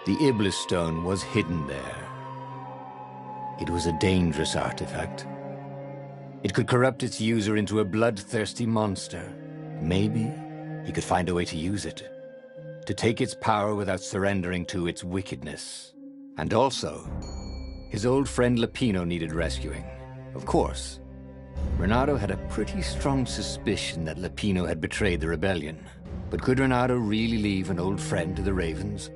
S1: The Iblistone was hidden there. It was a dangerous artifact. It could corrupt its user into a bloodthirsty monster. Maybe he could find a way to use it, to take its power without surrendering to its wickedness. And also, his old friend Lupino needed rescuing. Of course, Renato had a pretty strong suspicion that Lupino had betrayed the rebellion. But could Renato really leave an old friend to the Ravens?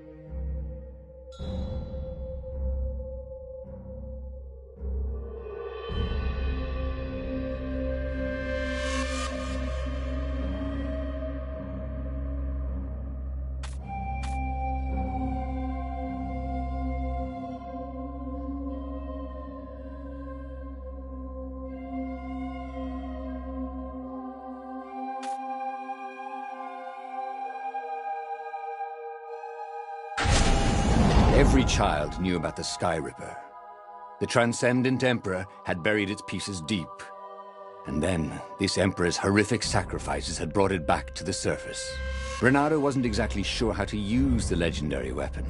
S1: Every child knew about the Sky Ripper. The Transcendent Emperor had buried its pieces deep. And then, this Emperor's horrific sacrifices had brought it back to the surface. Renato wasn't exactly sure how to use the legendary weapon.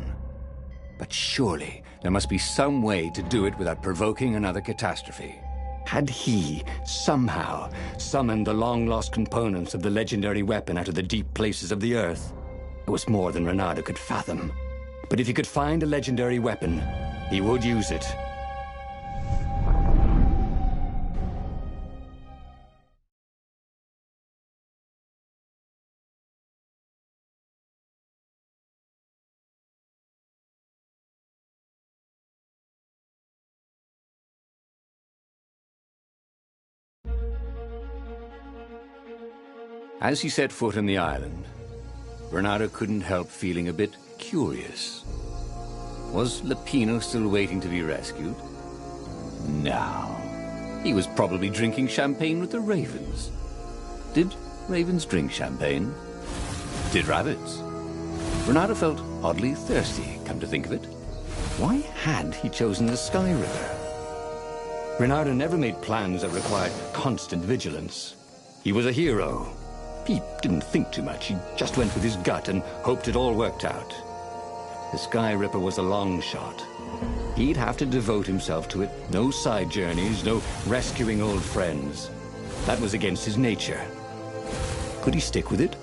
S1: But surely, there must be some way to do it without provoking another catastrophe. Had he, somehow, summoned the long-lost components of the legendary weapon out of the deep places of the Earth? It was more than Renato could fathom. But if he could find a legendary weapon, he would use it. As he set foot on the island, Renato couldn't help feeling a bit curious. Was Lupino still waiting to be rescued? No. He was probably drinking champagne with the ravens. Did ravens drink champagne? Did rabbits? Renato felt oddly thirsty, come to think of it. Why had he chosen the Sky River? Renato never made plans that required constant vigilance. He was a hero. He didn't think too much. He just went with his gut and hoped it all worked out. The Sky Ripper was a long shot, he'd have to devote himself to it. No side journeys, no rescuing old friends. That was against his nature. Could he stick with it?